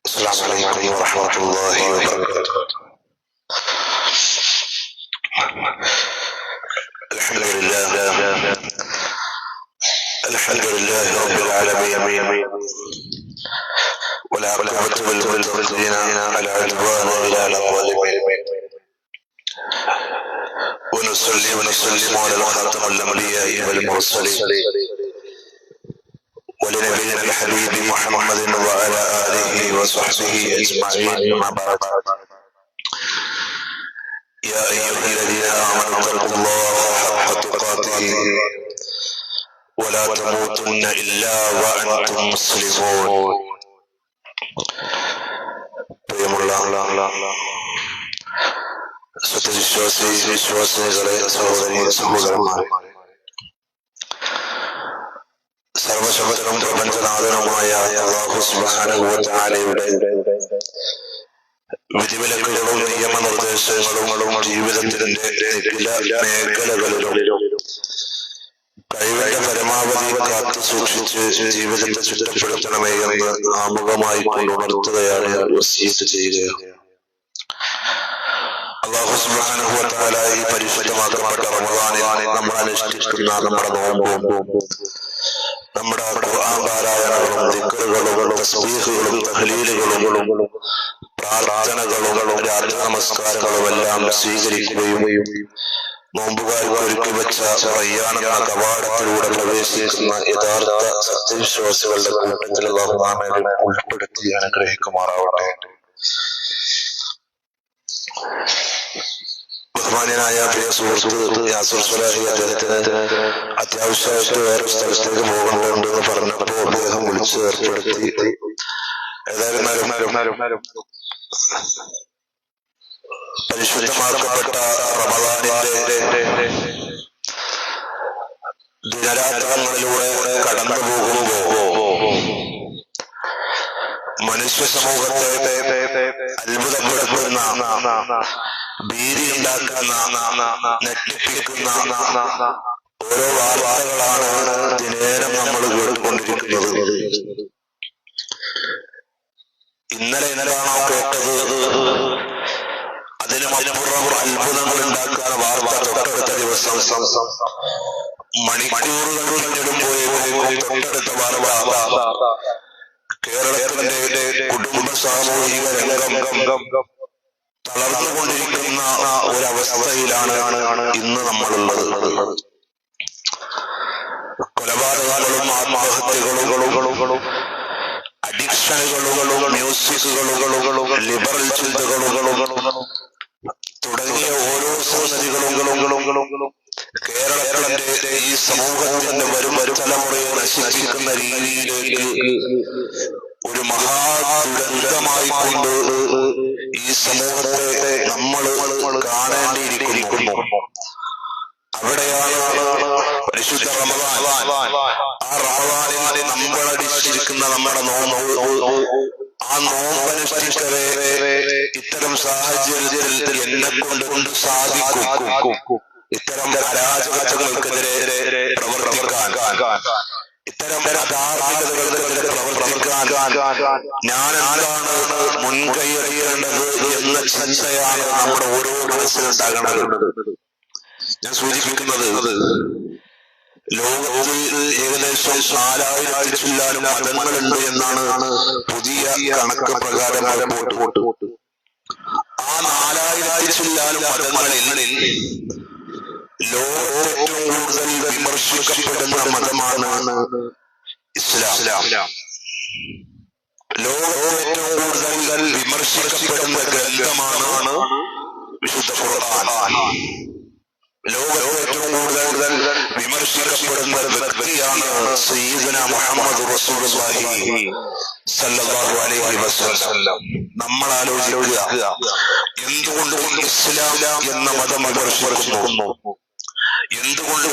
السلام عليكم ورحمة الله وبركاته. الحمد لله رب العالمين، والعاقبة للمتقين على عدوان إلى الظالمين، ونصلي ونسلم على خاتم الأنبياء والمرسلين ولنبينا الحبيب محمد وعلى آله وصحبه أجمعين، ما بعد. يا أيها الذين آمنوا اتقوا الله حق تقاته ولا تموتن إلا وأنتم مسلمون. വിശ്വാസികളെ, സഹോദരന്മാരെ, സർവശക്തനും പ്രപഞ്ചനാഥനുമായ അല്ലാഹു സുബ്ഹാനഹു വ തആലയുടെ വിധിവിലക്കുകളും നിയമനിർദ്ദേശങ്ങളും ജീവിതത്തിന്റെ എല്ലാ മേഖലകളിലും കഴിവിന്റെ പരമാവധി കാത്തു സൂക്ഷിച്ച് ജീവിതത്തെ ചുറ്റപ്പെടുത്തണമേ എന്ന് ആമുഖമായി കൊണ്ടുണർത്തുകയാണ്, വസിയത്ത് ചെയ്യുകയാണ്. അല്ലാഹു സുബ്ഹാനഹു വ തആല ഈ പരിശുദ്ധമാക്കപ്പെട്ട റമദാനിൽ നമ്മൾ അനുഷ്ഠിക്കുന്ന നമ്മുടെ നോമ്പും, നമ്മുടെ ഖുർആൻ പാരായണങ്ങളും, ദിക്റുകളും, തസ്ബീഹുകളും, തഹ്ലീലുകളും, പ്രാർത്ഥനകളും, രാത്രി നമസ്കാരങ്ങളും എല്ലാം സ്വീകരിക്കുകയും നോമ്പുകാർക്ക് ഒരുക്കി വെച്ച റയ്യാൻ എന്ന കവാടത്തിലൂടെ പ്രവേശിക്കുന്ന യഥാർത്ഥ സത്യവിശ്വാസികളുടെ കൂട്ടത്തിൽ അല്ലാഹു നമ്മെ ഉൾപ്പെടുത്തി അനുഗ്രഹിക്കുമാറാവട്ടെ. ബഹുമാന്യനായ പ്രിയ സുഹൃത്ത് യാസിർ സ്വലാഹി അദ്ദേഹത്തിന് അത്യാവശ്യമായിട്ട് വേറെ സ്ഥലത്തേക്ക് പോകേണ്ടതുണ്ടെന്ന് പറഞ്ഞപ്പോൾ അദ്ദേഹം വിളിച്ചു ഏർപ്പെടുത്തി. ഏതായിരുന്നാലും പരിശുദ്ധമാക്കപ്പെട്ട റമദാനിന്റെ ദിനരാത്രങ്ങളിലൂടെ കടന്നു പോകുമ്പോ മനുഷ്യ സമൂഹത്തെ അത്ഭുതപ്പെടുത്തുന്ന, ഭീതി ഉണ്ടാക്കുന്ന, ഞെട്ടിപ്പിക്കുന്ന ഓരോ വാർത്തകളാണ് ദിനേരം നമ്മൾ കേട്ടുകൊണ്ടിരിക്കുന്നത്. ഇന്നലെയാണോ കേട്ടത്, അതിനും അത്ഭുതങ്ങൾ ഉണ്ടാക്കാൻ വാർത്ത തൊട്ടടുത്ത ദിവസം മണിക്കൂറുകൾ പിന്നിടുമ്പോഴേക്കും തൊട്ടടുത്ത വാർത്ത കേരളത്തിന്റെ കുടുംബ സാമൂഹിക രംഗം തളർന്നുകൊണ്ടിരിക്കുന്ന ഒരവസ്ഥയിലാണ് ഇന്ന് നമ്മളുള്ളത്. കൊലപാതകങ്ങളും ആത്മഹത്യകളും അഡിക്ഷനുകളും മ്യൂസിക്കുകളും ലിബറൽ ചിന്തകളും തുടങ്ങിയ ഓരോ സംഗതികളും കേരളത്തിന്റെ ഈ സമൂഹത്തിന്റെ വരും തലമുറയെ നശിപ്പിക്കുന്ന രീതിയിലേക്ക് ഒരു മഹാദുരന്തമായി കൊണ്ട് ഈ സമൂഹത്തെ നമ്മൾ കാണേണ്ടിയിരിക്കുന്നു. അവിടെയാണ് പരിശുദ്ധ റമദാൻ. ആ റമദാനിൽ നമ്മളടിച്ചിരിക്കുന്ന നമ്മുടെ നോമ്പ്, ആ നോമ്പനുഷ്ഠിക്കവേ ഇത്തരം സാഹചര്യത്തിൽ എന്നെ കൊണ്ട് സാധിക്കും ഇത്തരം അരാജകങ്ങൾക്കെതിരെ പ്രവർത്തിക്കാൻ, ഇത്തരം അധാർമികതകൾക്കെതിരെ പ്രവർത്തിക്കാൻ ഞാൻ എന്താണ് മുൻകൈയെടുക്കേണ്ടത് എന്ന ചിന്തയാണ് നമ്മുടെ ഓരോ മനസ്സിലുണ്ടാകേണ്ടത്. ഞാൻ സൂചിപ്പിക്കുന്നത്, ലോകത്തിൽ ഏകദേശം 4000 ചില്ലാനും മതങ്ങളുണ്ട് എന്നാണ് പുതിയ കണക്ക് പ്രകാരം റിപ്പോർട്ട്. ആ 4000 ചില്ലാനും മതങ്ങളിൽ ലോകത്തിൽ ഏറ്റവും കൂടുതൽ വിമർശിക്കപ്പെടുന്ന മതമാണ് ഇസ്ലാം. ലോകത്തിൽ ഏറ്റവും കൂടുതൽ വിമർശിക്കപ്പെടുന്ന ഗ്രന്ഥമാണ് വിശുദ്ധ ഖുർആൻ. ലോകത്തിൽ ഏറ്റവും കൂടുതൽ വിമർശിക്കപ്പെടുന്ന വ്യക്തിയാണ് സയ്യിദുനാ മുഹമ്മദ് റസൂലുള്ളാഹി സ്വല്ലല്ലാഹു അലൈഹി വസല്ലം. നമ്മൾ ആലോചിക്കുക, എന്തുകൊണ്ട് ഇസ്ലാം എന്ന മതം വിമർശിക്കുന്നു? എന്തുകൊണ്ട്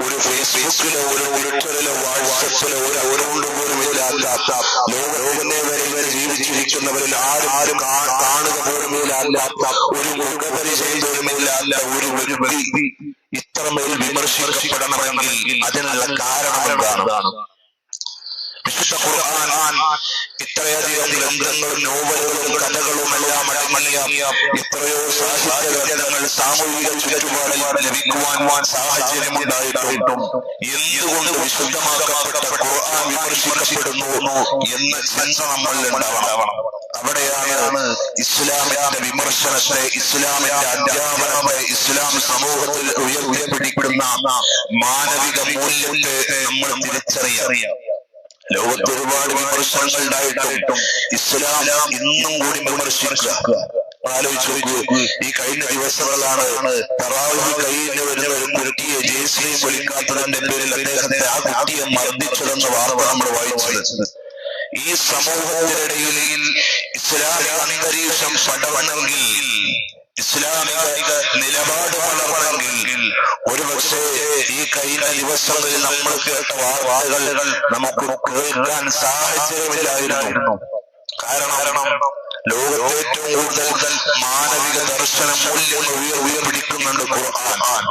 ഒരു ഫേസ്ബുക്കിലോ ഒരു ട്വിറ്ററിലോ വാട്സപ്പിലോ ഒരു അക്കൗണ്ട് പോലും ഇല്ലാത്ത ലോകത്തിനെ വരെ ജീവിച്ചിരിക്കുന്നവരിൽ ആരും കാണുക പോലും ഇല്ലാത്ത ഒരു മുഖപരിചയം പോലും ഇല്ലാത്ത ഒരു വ്യക്തി ഇത്രമേൽ വിമർശിക്കപ്പെടണമെങ്കിൽ അതിനുള്ള കാരണം എന്താണ്? വിശുദ്ധ ഖുർആൻ ഇത്രയധികം ഗ്രന്ഥങ്ങളും നോവലുകളും കഥകളും എല്ലാം അടങ്ങിയ എത്രയോ സാഹിത്യ ഗ്രന്ഥങ്ങൾ സാമൂഹിക ചുറ്റുപാടിൽ ലഭിക്കുവാൻ സാഹചര്യമുണ്ടായിട്ടും എന്തുകൊണ്ട് വിശുദ്ധമാക്കപ്പെട്ട ഖുർആൻ വിമർശിക്കപ്പെടുന്നു എന്ന ചിന്ത നമ്മളിൽ ഉണ്ടാവണം. അവിടെയാണ് ഇസ്ലാമിന്റെ വിമർശനത്തെ, ഇസ്ലാമിന്റെ അധ്യാപനത്തെ, ഇസ്ലാം സമൂഹത്തിൽ ഉയർത്തിപ്പിടിക്കുന്ന മാനവിക മൂല്യത്തെ നമ്മൾ തിരിച്ചറിയാം. ലോകത്ത് ഒരുപാട് വിമർശനങ്ങൾ ഉണ്ടായിട്ടും ഇസ്ലാം ഇന്നും കൂടി വിമർശിക്കുക. ആലോചിച്ചു നോക്കൂ, ഈ കഴിഞ്ഞ ദിവസങ്ങളാണ് തറാവീഹ് കഴിഞ്ഞ് വരുന്ന ഒരു കുട്ടിയെ ജേസിനെ വിളിക്കാത്തതിന്റെ പേരിൽ അദ്ദേഹത്തെ ആ കുട്ടിയെ മർദ്ദിച്ചതെന്ന വാർത്ത നമ്മൾ വായിച്ചത്. ഈ സമൂഹത്തിനിടയിൽ ഇസ്ലാമിക അന്തരീക്ഷം പടവണമെങ്കിൽ, ഇസ്ലാമിക നിലപാട് വളരണമെങ്കിൽ ഒരുപക്ഷെ ഈ കഴിഞ്ഞ ദിവസങ്ങളിൽ നമ്മൾ കേട്ട വാർത്തകൾ നമുക്ക് കേൾക്കാൻ സാഹചര്യമില്ലായിരുന്നു. കാരണം ലോകത്തെ ഏറ്റവും കൂടുതൽ മാനവിക ദർശന മൂല്യങ്ങൾ ഉയർപ്പിടിക്കുന്നുണ്ട് ഖുർആൻ.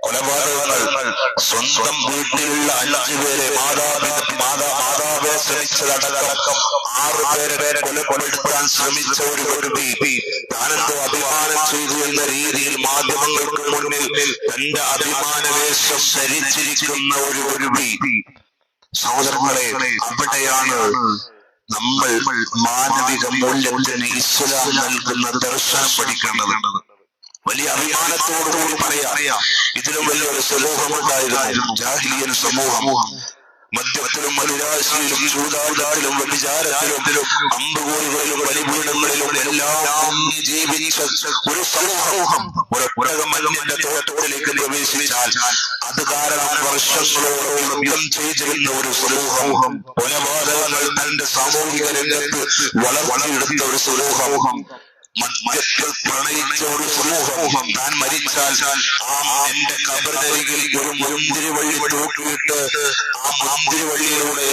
കൊലപാതകങ്ങൾ, സ്വന്തം വീട്ടിലുള്ള 5 പേരെ മാതാപിതാക്കളെ ശ്രമിച്ചതടക്കം 6 പേരെ കൊലപ്പെടുത്താൻ ശ്രമിച്ച ഒരു വ്യക്തി താനെന്തോ അഭിമാനം ചെയ്തു എന്ന രീതിയിൽ മാധ്യമങ്ങൾക്ക് മുന്നിൽ തന്റെ അഭിമാനവേശം ധരിച്ചിരിക്കുന്ന ഒരു വ്യക്തി. സഹോദരങ്ങളെ, അവിടെയാണ് നമ്മൾ മാനവിക മൂല്യത്തിന് ഇസ്ലാം നൽകുന്ന ദർശനം പഠിക്കേണ്ടത്. വലിയ അഭിമാനത്തോടുകൂടി പറയാം, ഇതിലും വലിയൊരു സമൂഹമുണ്ടായിരുന്നു ജാഹിലിയൻ സമൂഹം. മദ്യത്തിലും മനുരാശിയിലും ചൂതാട്ടത്തിലും വ്യഭിചാരത്തിലും അമ്പുകോലുകളിലും ബലിപീഠങ്ങളിലും എല്ലാം ജീവിച്ച ഒരു സമൂഹം ഒരൊട്ടകമല്ലിന്റെ തോട്ടത്തിലേക്ക് പ്രവേശിച്ചാൽ അത് കാരണം വർഷങ്ങളോളം യുദ്ധം ചെയ്തിരുന്ന ഒരു സമൂഹം, കൊലപാതകങ്ങൾ തന്റെ സാമൂഹിക രംഗത്ത് വളർത്തിയെടുത്ത ഒരു സമൂഹം, മദ്യത്തിൽ പ്രണയിച്ച ഒരു സമൂഹം, താൻ മരിച്ചാൽ എന്റെ കബറിനരികിൽ ഒരു മുന്തിരിവള്ളി തൂക്കിയിട്ട് ആ മുന്തിരിവള്ളിയിലൂടെ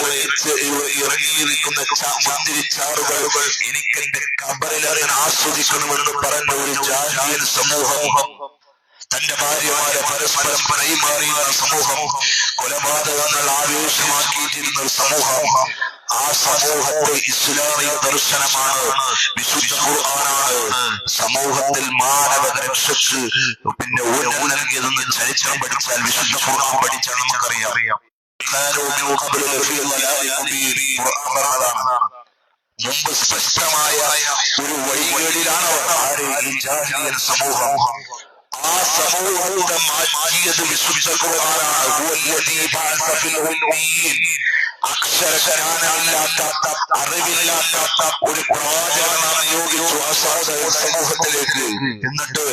ഇറങ്ങിയിരിക്കുന്ന മുന്തിരിച്ചാറുകൾ എനിക്ക് എന്റെ കബറിലറിയാൻ ആസ്വദിക്കണമെന്ന് പറഞ്ഞ ഒരു ജാഹിലിയൻ സമൂഹം, തന്റെ ഭാര്യമാരെ പരസ്പരം കൈമാറിയ സമൂഹം, കൊലപാതകങ്ങൾ ആവേശമാക്കിയിട്ടിരുന്ന ഒരു സമൂഹം, ആ സമൂഹത്തെ ഇസ്ലാമിക ദർശനമാണ്, വിശുദ്ധ ഖുർആനാണ് സമൂഹത്തിൽ മാനവ രക്ഷയ്ക്ക് പിന്നെ ഊന്നൽ നൽകിയതെന്ന് ചരിത്രം പഠിച്ചാൽ, വിശുദ്ധ ഖുർആൻ പഠിച്ചാൽ നമുക്കറിയാം. മുമ്പ് സ്പഷ്ടമായ ഒരു വഴികേടിലാണ് അവർ സമൂഹം. ആ സമൂഹത്തെ മാറ്റിയത് വിശുദ്ധ ഖുർആനാണ്. അക്ഷരജ്ഞാനമില്ലാത്ത, അറിവില്ലാത്ത ഒരു പ്രവാചകനെ നിയോഗിച്ചു ആ സമൂഹത്തിലേക്ക്. എന്നിട്ട്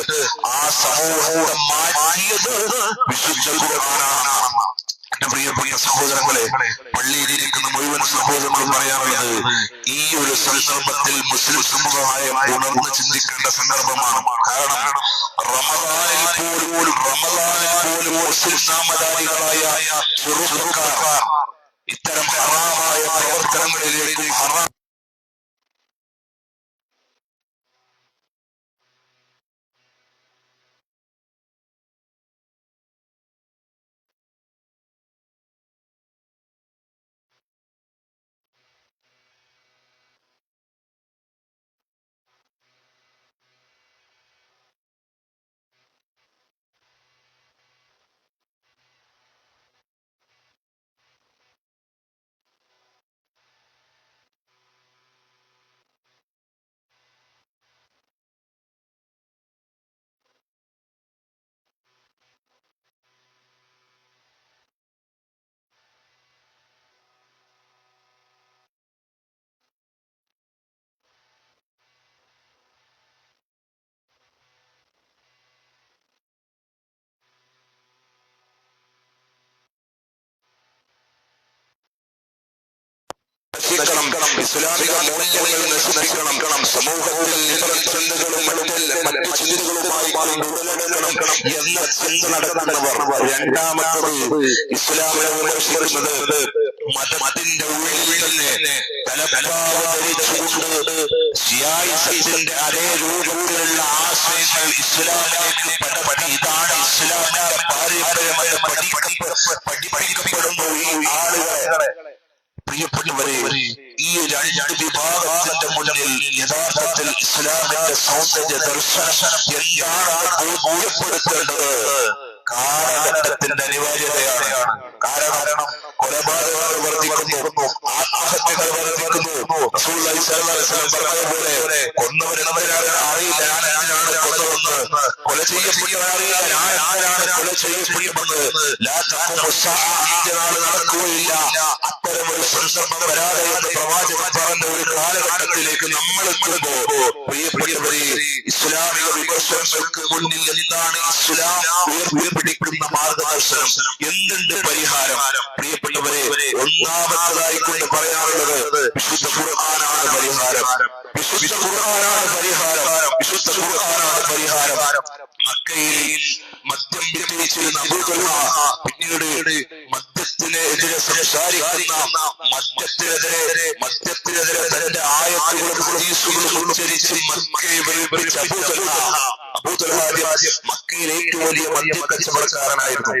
ആ സമൂഹത്തെ മാറ്റിയത് വിശുദ്ധ ഖുർആനാണ്. എന്റെ പ്രിയപ്പെട്ട സഹോദരങ്ങളെ, പള്ളിയിലിരിക്കുന്ന മുഴുവൻ സഹോദരങ്ങളും പറയാറുള്ളത് ഈ ഒരു സന്ദർഭത്തിൽ മുസ്ലിം സമൂഹമായ ഉണർന്ന് ചിന്തിക്കേണ്ട സന്ദർഭമാണ്. കാരണം റമദാനിൽ പോലും മുസ്ലിം നാമധാരികളായ ചെറുപ്പക്കാർ ഇത്തരം ഹറാമായ പ്രവർത്തനങ്ങളിലേക്കും നശിക്കണം, ഇസ്ലാമിക മൂല്യങ്ങൾ നശിക്കണം, സമൂഹത്തിൽ ഇത്തരം ചിന്തകളും മറ്റു ചിന്തകളുമായി ഉടലെടുക്കണം എന്ന ചിന്ത നടക്കുന്നവർ. രണ്ടാമത്തത് ഇസ്ലാമിനെ വിമർശിക്കുന്നത് മതത്തിന്റെ ഉള്ളിൽ തന്നെ തലപ്പാവതരിച്ചുകൊണ്ട് സിയായിസത്തിന്റെ അതേ രൂപത്തിലുള്ള ആശയങ്ങൾ ഇസ്ലാമിലേക്ക് ഇതാണ് ഇസ്ലാമിന്റെ പാരമ്പര്യമായി പഠിക്കപ്പെടുന്നു. ഈ ആളുകളെ പ്രിയപ്പെട്ടവരെ, ഈ രണ്ട് വിഭാഗത്തിന്റെ മുന്നിൽ യഥാർത്ഥത്തിൽ ഇസ്ലാമിന്റെ സൗന്ദര്യ ദർശനം എന്താണ് ബോധ്യപ്പെടുത്തേണ്ടത് കാലഘട്ടത്തിന്റെ അനിവാര്യതയാണ്. കാരണം കൊലപാതകങ്ങൾ വർദ്ധിക്കുന്നു, ആത്മഹത്യകൾ വർദ്ധിക്കുന്നു. റസൂലുള്ളാഹി സ്വല്ലല്ലാഹു അലൈഹി വസല്ലം പറഞ്ഞതുപോലെ കൊന്നവരെന്നവരാണ് അറിയില്ല ഞാനാണ് കൊന്നതെന്ന്, കൊല ചെയ്യപ്പെട്ടവൻ അറിയില്ല ആരാണ് കൊല ചെയ്യപ്പെടുന്നത്. നാള് നടക്കുകയില്ല. അത്തരമൊരു സന്ദർഭം വരാതെ എന്ന് പ്രവാചകൻ പറഞ്ഞ ഒരു കാലഘട്ടത്തിലേക്ക് നമ്മൾ എത്തുമ്പോ പ്രിയപ്പെട്ടവരെ, ഇസ്ലാമിക വിമർശനങ്ങൾക്ക് മുന്നിൽ എന്താണ് ഇസ്ലാം ഉയർത്തിപ്പിടിക്കുന്ന മാർഗദർശനം, എന്തുണ്ട് പരിഹാരം? പ്രിയപ്പെട്ടവരെ, ഒന്നാമത്തതായി കൊണ്ട് പറയാനുള്ളത് വിശുദ്ധ ഖുർആനാണ് പരിഹാരം. വിശുദ്ധ ഖുർആനാണ് പരിഹാരം. വിശുദ്ധ ഖുർആനാണ് പരിഹാരം. മക്കയിൽ മദ്യം വിറ്റഴിച്ചിരുന്ന അബൂ തൽഹ പിന്നീട് മദ്യത്തിനെതിരെ സംസാരിക്കുന്ന മദ്യത്തിനെതിരെ തന്റെ ആയത്തുകളും ഹദീസുകളും ഉച്ചരിച്ച് മക്കയെ വിളിപ്പിച്ച അബൂ തൽഹ മക്കയിലെ ഏറ്റവും വലിയ മദ്യക്കച്ചവടക്കാരനായിരുന്നു.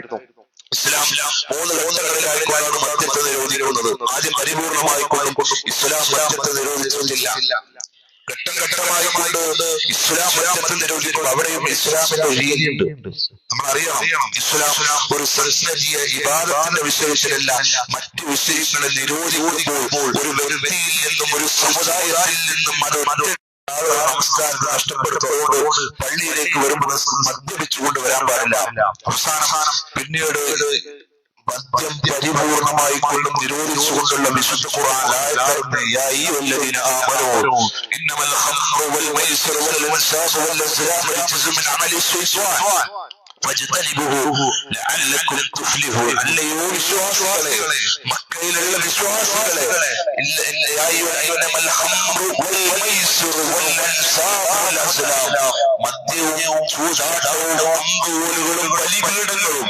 ഇസ്ലാം 3 ഘട്ടങ്ങളിലായിട്ടാണ് മദ്യത്തെ നിരോധിക്കുന്നത്. ആദ്യം പരിപൂർണമായി കൊണ്ടും ഇസ്ലാം മദ്യത്തെ നിരോധിച്ചിട്ടില്ല. ഘട്ടം ഘട്ടമായി കൊണ്ട് ഇസ്ലാം മദ്യത്തെ നിരോധിക്കുന്നു. അവിടെയും ഇസ്ലാമിന്റെ രീതിയുണ്ട്. നമ്മളറിയണം, ഇസ്ലാം ഒരു സംസ്കരിയ ഇബാദത്തിന്റെ വിഷയത്തിലല്ല, മറ്റു വിഷയങ്ങളിൽ നിരോധിക്കുമ്പോൾ ഒരു വ്യക്തിയിൽ നിന്നും ഒരു സമുദായത്തിൽ നിന്നും നമസ്കാരം നഷ്ടപ്പെടുത്തുന്നതുകൊണ്ട് പള്ളിയിലേക്ക് വരുമ്പോൾ മദ്യപിച്ചുകൊണ്ട് വരാൻ പാടില്ല. അവസാനം പിന്നീട് മദ്യം പരിപൂർണമായി കൊണ്ടും നിരോധിച്ചുകൊണ്ടുള്ള വിശുദ്ധ ഖുർആൻ മക്കയിലുള്ള വിശ്വാസികളെ മദ്യവും ചൂതാട്ടവും അമ്പുകളും ബലിപീഠങ്ങളും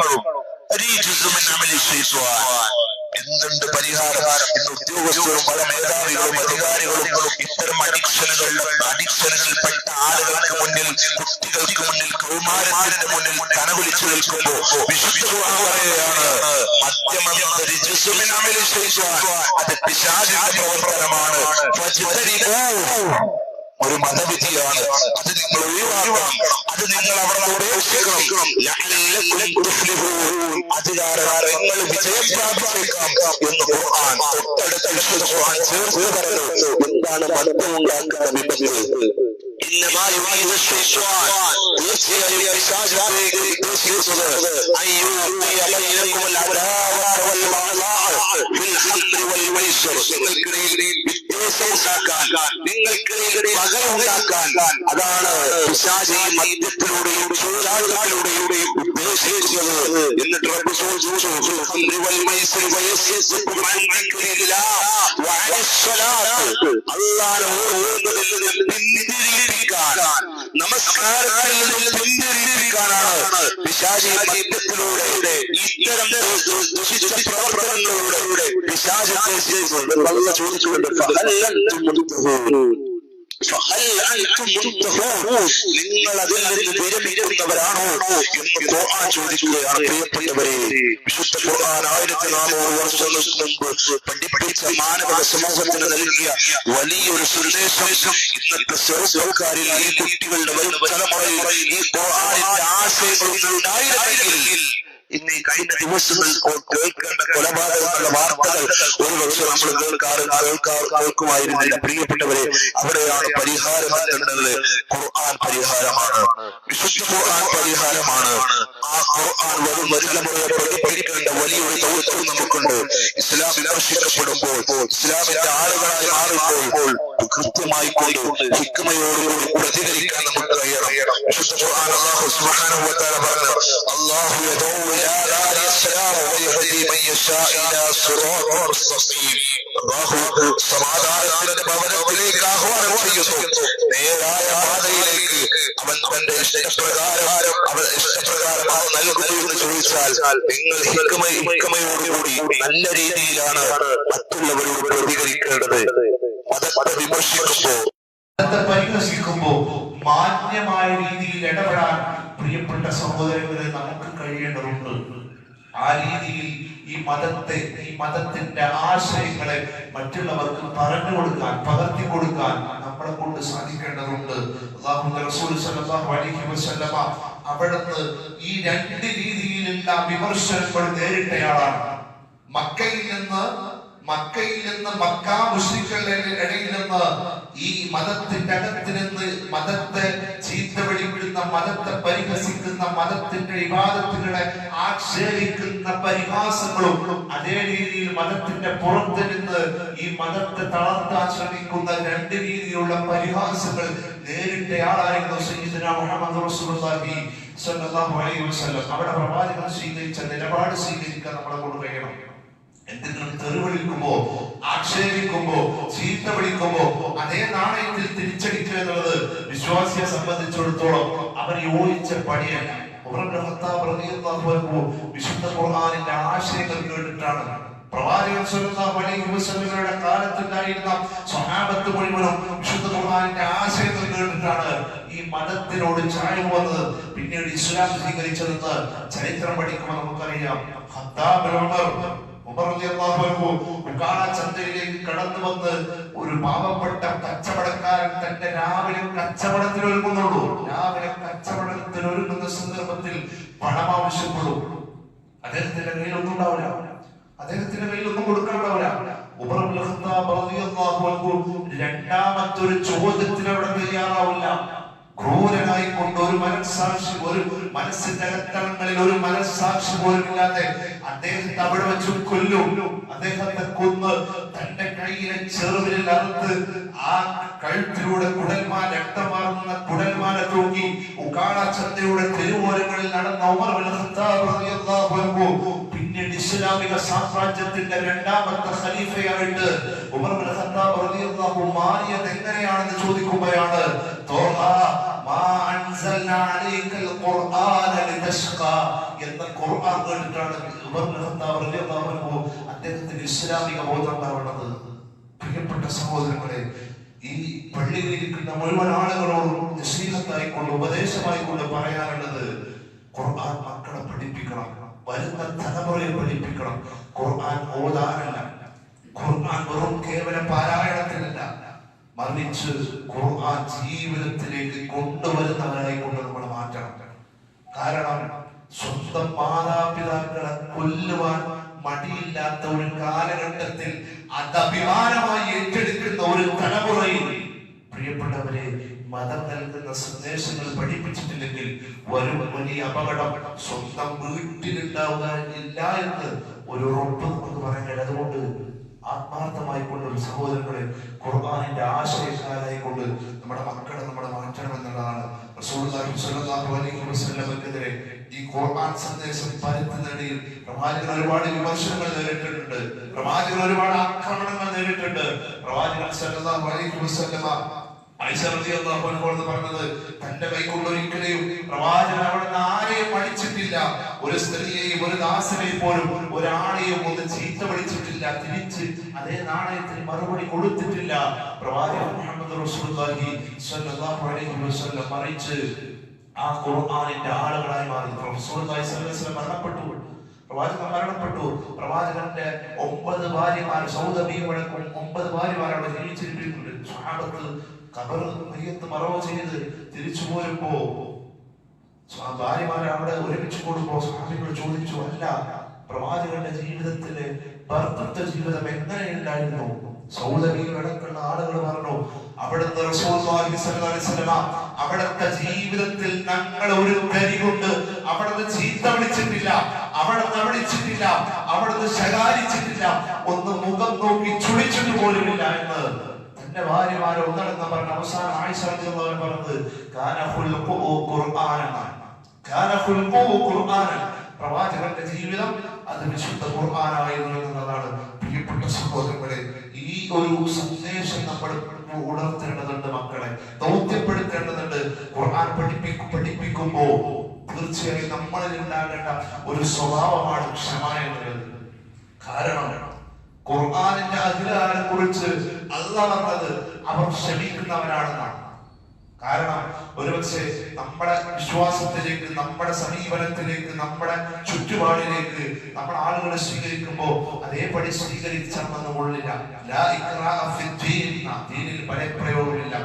എന്തുണ്ട് പരിഹാരം? ഇന്ന് ഉദ്യോഗസ്ഥരും പല മേധാവികളും അധികാരികളും ഇത്തരം അഡിക്ഷനുകൾപ്പെട്ട ആളുകൾക്ക് മുന്നിൽ, കുട്ടികൾക്ക് മുന്നിൽ, കൗമാരത്തിന്റെ മുന്നിൽ കനവിളിച്ചു നിൽക്കുമ്പോ വിശുദ്ധ ഖുർആൻ പറയുകയാണ്, മദ്യമെന്നത് റിജ്സുമിൻ അമലി ശൈത്വാൻ, അത് പിശാചിന്റെ പ്രവർത്തനമാണ്. ഒരു മതവിധിയാണ്. അത് നിങ്ങൾ ഒഴിവാക്കണം. അത് നിങ്ങൾ അവിടെ ഉപേക്ഷിക്കണം. അത് കാരണം നിങ്ങൾ വിജയം പ്രാപിച്ചേക്കാം എന്ന് ഖുർആൻ തൊട്ടടുത്ത വിശുദ്ധ ഖുർആൻ ചേർത്ത് പറഞ്ഞു. എന്താണ് മദ്യം ഉണ്ടാക്കുന്ന വിപത്ത്? നിങ്ങൾക്കിടയിൽ പകരമുണ്ടാക്കാൻ, അതാണ് പിശാചി മദ്യത്തിലൂടെയും ചൂതാട്ടത്തിലൂടെയും ഉദ്ദേശിക്കുന്നത്. എന്നിട്ട് റബ്ബ് നമസ്കാരത്തിൽ നിന്ന് പിന്തിരിപ്പിക്കാനാണ് പിശാചി മദ്യത്തിലൂടെ ഇത്തരം ദുഷിച്ച പ്രവർത്തനങ്ങളിലൂടെ പിശാചി ചോദിച്ചുകൊണ്ട് നിങ്ങൾ അതിൽ നിന്ന് വിരമിക്കുന്നവരാണോ എന്ന് ഖുർആൻ ചോദിക്കുകയാണ്. പ്രിയപ്പെട്ടവരെ, വിശുദ്ധ ഖുർആൻ 1400 വർഷങ്ങൾക്ക് മുമ്പ് പഠിപ്പിച്ച മാനവ സമൂഹത്തിന് നൽകിയ വലിയൊരു സന്ദേശം ഇന്നത്തെ ചെറുപ്പക്കാരിൽ, ഈ കുട്ടികളുടെ വരും തലമുറയിൽ ഈ ഖുർആനിന്റെ ആശയങ്ങൾ ഉണ്ടായിരുന്നെങ്കിൽ ഇന്ന് ഈ കഴിഞ്ഞ ദിവസങ്ങൾ കേൾക്കേണ്ട കൊലപാതകങ്ങളുടെ വാർത്തകൾ ഒരുപക്ഷെ നമ്മൾ കേൾക്കുമായിരുന്നില്ല. പ്രിയപ്പെട്ടവരെ, അവിടെയാണ് പരിഹാരം നൽകേണ്ടത്. ഖുർആൻ പരിഹാരമാണ്. വിശുദ്ധ ഖുർആൻ പരിഹാരമാണ്. ആ ഖുർആൻ വരും തലമുറയെ പഠിപ്പിക്കേണ്ട വലിയൊരു ദൗത്യം നമുക്കുണ്ട്. ഇസ്ലാം വിമർശിക്കപ്പെടുമ്പോൾ, ഇസ്ലാമിന്റെ ആളുകളായി മാറുമ്പോൾ കൃത്യമായി കൊണ്ട് ഹിക്മയോടുകൂടി പ്രതികരിക്കാൻ നമുക്ക് കഴിയണം. വിശുദ്ധ ഖുർആൻ അല്ലാഹു സുബ്ഹാനഹു വ തആല പറഞ്ഞു, അല്ലാഹു യദഉ ഇലാ ദാരിസ് സലാം വയഹ്ദി മൻ സമാധാനത്തിന്റെ ഭവനത്തിലേക്ക് ആഹ്വാനം ചെയ്യുന്നു. നേരായ പാതയിലേക്ക് അവൻ തന്റെ ഇഷ്ടപ്രകാരം നൽകുന്നു എന്ന് ചോദിച്ചാൽ നിങ്ങൾ ഹിക്മയോടുകൂടി നല്ല രീതിയിലാണ് മറ്റുള്ളവരോട് പ്രതികരിക്കേണ്ടത്. മതത്തെ പരിഹസിക്കുമ്പോ മാന്യമായ രീതിയിൽ ഇടപെടാൻ പ്രിയപ്പെട്ട സഹോദരങ്ങളെ നമുക്ക് കഴിയേണ്ടതുണ്ട്. ആ രീതിയിൽ ഈ മതത്തിന്റെ ആശയങ്ങളെ മറ്റുള്ളവർക്ക് പറഞ്ഞു കൊടുക്കാൻ, പകർത്തി കൊടുക്കാൻ നമ്മളെ കൊണ്ട് സാധിക്കേണ്ടതുണ്ട്. അല്ലാഹുവിന്റെ റസൂൽ സ്വല്ലല്ലാഹു അലൈഹി വസല്ലമ അവിടുന്ന് ഈ രണ്ട് രീതിയിലുള്ള വിമർശനങ്ങൾ നേരിട്ടയാളാണ്. മക്കയിൽ നിന്ന് മക്ക മുശ്രിക്കുകളുടെ ഇടയിൽ നിന്ന് ഈ മതത്തിന്റെ അകത്ത് നിന്ന് മതത്തെ ചീത്ത വിളിക്കുന്ന, മതത്തെ പരിഹസിക്കുന്ന, മതത്തിന്റെ ഇബാദത്തുകളെ ആക്ഷേപിക്കുന്ന പരിഹാസങ്ങളും, അതേ രീതിയിൽ മതത്തിന്റെ പുറത്ത് നിന്ന് ഈ മതത്തെ തളർത്താൻ ശ്രമിക്കുന്ന രണ്ട് രീതിയിലുള്ള പരിഹാസങ്ങൾ നേരിട്ടയാളായിരുന്നു സയ്യിദുനാ മുഹമ്മദ് റസൂലുള്ളാഹി സ്വല്ലല്ലാഹു അലൈഹി വസല്ലം. അവിടെ പ്രവാചകൻ സ്വീകരിച്ച നിലപാട് സ്വീകരിക്കാൻ നമ്മളെ കൊണ്ട് കഴിയണം. എന്തെങ്കിലും തെറിവിളിക്കുമ്പോ, ആക്ഷേപിക്കുമ്പോ, ചീത്ത വിളിക്കുമ്പോ അതേ നാണയത്തിൽ തിരിച്ചടിക്കുക എന്നുള്ളത് വിശ്വാസിയെ സംബന്ധിച്ചിടത്തോളം അവർ യോജിച്ച പണിയല്ല. വിശുദ്ധ ഖുർആനിന്റെ ആശയങ്ങൾ കേട്ടിട്ടാണ് പ്രവാചകൻ സ്വല്ലല്ലാഹു അലൈഹി വസല്ലമയുടെ കാലത്തുണ്ടായിരുന്ന സ്വഹാബത്ത് മുഴുവനും വിശുദ്ധ ഖുർആനിന്റെ ആശയങ്ങൾ കേട്ടിട്ടാണ് ഈ മതത്തിനോട് ചായ്വ് വന്നത്. പിന്നീട് ഇസ്ലാം സ്വീകരിച്ചതെന്ന് ചരിത്രം പഠിക്കുമ്പോൾ നമുക്കറിയാം. ചന്തയിലേക്ക് കടന്നു വന്ന് ഒരു പാവപ്പെട്ട കച്ചവടക്കാരൻ തന്റെ രാവിലെ കച്ചവടത്തിനൊരുങ്ങുന്നുള്ളൂ. രാവിലെ കച്ചവടത്തിനൊരുങ്ങുന്ന സന്ദർഭത്തിൽ പണം ആവശ്യപ്പെടും. അദ്ദേഹത്തിന്റെ കയ്യിൽ ഒന്നും ഉണ്ടാവില്ല, അദ്ദേഹത്തിന്റെ കയ്യിൽ ഒന്നും കൊടുക്കാണ്ടാവില്ല. ഉമർ ഇബ്നു ഖത്താബ് റളിയല്ലാഹു അൻഹു രണ്ടാമത്തെ ഒരു ചോദ്യത്തിന് അവിടെ തയ്യാറാവില്ല. ക്രൂരനായി കൊണ്ട് ഒരു മനസ്സാക്ഷി, ഒരു മനസ്സിന്റെ അകത്തളങ്ങളിൽ ഒരു മനസ്സാക്ഷി പോലും ഇല്ലാതെ അദ്ദേഹത്തെ അവിടെ വെച്ച് കൊല്ലും. അദ്ദേഹത്തെ കൊന്ന് തന്റെ കയ്യിലെ ചെറുവിരൽ അറുത്ത് ആ കഴുത്തിലൂടെ രക്തമാർന്ന കുടൽമാല തൂക്കി ഉക്കാള ചന്തയുടെ തെരുവോരങ്ങളിൽ നടന്ന ഉമർ ഇബ്നു ഖത്താബ് റളിയല്ലാഹു അൻഹു പിന്നീട് ഇസ്ലാമിക സാമ്രാജ്യത്തിന്റെ രണ്ടാമത്തെ ഖലീഫയായിട്ട് ഉമർ ഇബ്നു ഖത്താബ് റളിയല്ലാഹു മാറിയത് എങ്ങനെയാണെന്ന് ചോദിക്കുമ്പോഴാണ് എന്ന ഖുർആൻ കേട്ടിട്ടാണ് ഉമർ ഇബ്നു ഖത്താബ് റളിയല്ലാഹു അൻഹു അദ്ദേഹത്തിന് ഇസ്ലാമിക ബോധം ഉണ്ടാവുന്നത്. പ്രിയപ്പെട്ട സഹോദരങ്ങളെ, ഈ പള്ളിയിലിരിക്കുന്ന മുഴുവൻ ആളുകളോടും നസീഹത്തായിക്കൊണ്ട്, ഉപദേശമായിക്കൊണ്ട് പറയാനുള്ളത്, ഖുർആൻ മക്കളെ പഠിപ്പിക്കണം, വരുന്ന തലമുറയെ പഠിപ്പിക്കണം. ഖുർആൻ ഓതാനല്ല, ഖുർആൻ വെറും കേവല പാരായണത്തിനല്ല, മറിച്ച് ഖുർആൻ ജീവിതത്തിലേക്ക് കൊണ്ടുവരുന്നവരായി കൊണ്ട് നമ്മൾ മാറ്റണം. കാരണം സ്വന്തം മാതാപിതാക്കളെ കൊല്ലുവാൻ മടിയില്ലാത്ത ഒരു കാലഘട്ടത്തിൽ അത് അഭിമാനമായി ഏറ്റെടുക്കുന്ന ഒരു തലമുറയിൽ പ്രിയപ്പെട്ടവരെ, മതം നൽകുന്ന സന്ദേശങ്ങൾ പഠിപ്പിച്ചിട്ടില്ലെങ്കിൽ വരും വലിയ അപകടം സ്വന്തം വീട്ടിലുണ്ടാവുക ഇല്ല എന്ന് ഒരു ഉറപ്പ് നമുക്ക് പറയാൻ കഴിയും. അതുകൊണ്ട് ആത്മാർത്ഥമായി കൊണ്ട് സഹോദരങ്ങളെ, ഖുർആനിന്റെ ആശയക്കാരായി കൊണ്ട് നമ്മുടെ മക്കളെ നമ്മുടെ മാറ്റണം എന്നുള്ളതാണ്. റസൂലുള്ളാഹി സ്വല്ലല്ലാഹു അലൈഹി വസല്ലമക്കെതിരെ ഈ ഖുർആൻ സന്ദേശം പരത്തുന്നതിൽ പ്രവാചകൻ ഒരുപാട് വിമർശനങ്ങൾ നേരിട്ടിട്ടുണ്ട്, പ്രവാചകൻ ഒരുപാട് ആക്രമണങ്ങൾ നേരിട്ടിട്ടുണ്ട്. പ്രവാചകൻ സ്വല്ലല്ലാഹു അലൈഹി വസല്ലമ ആയിഷ റളിയല്ലാഹു അൻഹ പറഞ്ഞത്, തന്റെ കൈകൊണ്ട് ഒരിക്കലും പ്രവാചകൻ അവിടുന്ന് ആരെയും അടിച്ചിട്ടില്ല, ഒരു സ്ത്രീയെയും ഒരു ദാസനെയും പോലും ഒരാളെയും ഒന്ന് ചീത്ത വിളിച്ചിട്ടില്ല, തിരിച്ച് അതേ നാണയത്തിന് മറുപടി കൊടുത്തിട്ടില്ല. പ്രവാചകൻ മുഹമ്മദ് റസൂലുള്ളാഹി സ്വല്ലല്ലാഹു അലൈഹി വസല്ലം മറിച്ച് ആ ഖുർആനിന്റെ ആളുകളായി മാറി. റസൂലുള്ളാഹി സ്വല്ലല്ലാഹു അലൈഹി വസല്ലം മരണപ്പെട്ടു. പ്രവാചകന്റെ 9 ഭാര്യമാർ, സൗദ ബീവിയടക്കം 9 ഭാര്യമാർ അവിടെ ജീവിച്ചിരിക്കുന്നുണ്ട്. സ്വഹാബത്ത് ഖബർ മയ്യത്ത് മറവ് ചെയ്ത് തിരിച്ചു പോരുമ്പോ ഭാര്യമാരെ അവിടെ ഒരുമിച്ച് കൂടുമ്പോ സ്വഹാബികൾ ചോദിച്ചു, അല്ല, പ്രവാചകന്റെ ജീവിതത്തിലെ ഭർത്തൃത്വ ജീവിതം എങ്ങനെയുണ്ടായിരുന്നു? സൗദ ബീവിയടക്കമുള്ള ആളുകൾ പറഞ്ഞു, അവിടുത്തെ റസൂലുള്ളാഹി സ്വല്ലല്ലാഹു അലൈഹി വസല്ലം അവിടുത്തെ ജീവിതത്തിൽ ഞങ്ങൾ ഒരു കരി കൊണ്ട് അവിടുന്ന് ചീത്ത വിളിച്ചിട്ടില്ല, അവിടുന്ന് ശകാരിച്ചിട്ടില്ല, ഒന്ന് മുഖം നോക്കി ചുളിച്ചിട്ട് പോലുമില്ല എന്ന് തന്റെ ഭാര്യമാരെ ഒന്നടങ്കം പറഞ്ഞ അവസാനം ആയിഷ റളിയല്ലാഹു അൻഹ പറഞ്ഞത്, കാന ഖുൽഖുഹു ഖുർആനൻ. പ്രവാചകന്റെ ജീവിതം അത് വിശുദ്ധ ഖുർആനായിരുന്നു എന്നതാണ്. പ്രിയപ്പെട്ട സഹോദരങ്ങളെ, ഈ ഒരു സന്ദേശം നമ്മൾ ഉണർത്തേണ്ടതുണ്ട്, മക്കളെ ദൗത്യപ്പെടുത്തേണ്ടതുണ്ട്. ഖുർആൻ പഠിപ്പിക്കുമ്പോ തീർച്ചയായും നമ്മളിൽ ഉണ്ടാകേണ്ട ഒരു സ്വഭാവമാണ് ക്ഷമ എന്നുള്ളത്. കാരണം ഖുർആനിന്റെ അധികാരെ കുറിച്ച് അല്ലാഹ് പറഞ്ഞത് അവർ ക്ഷമിക്കുന്നവരാണെന്നാണ്. കാരണം ഒരുപക്ഷെ നമ്മുടെ വിശ്വാസത്തിലേക്ക്, നമ്മുടെ സമീപനത്തിലേക്ക്, നമ്മുടെ ചുറ്റുപാടിലേക്ക് നമ്മൾ ആളുകളെ സ്വീകരിക്കുമ്പോൾ അതേപടി സ്വീകരിച്ചണമെന്ന് കൊള്ളില്ല. ദീനിൽ ബലപ്രയോഗമില്ല.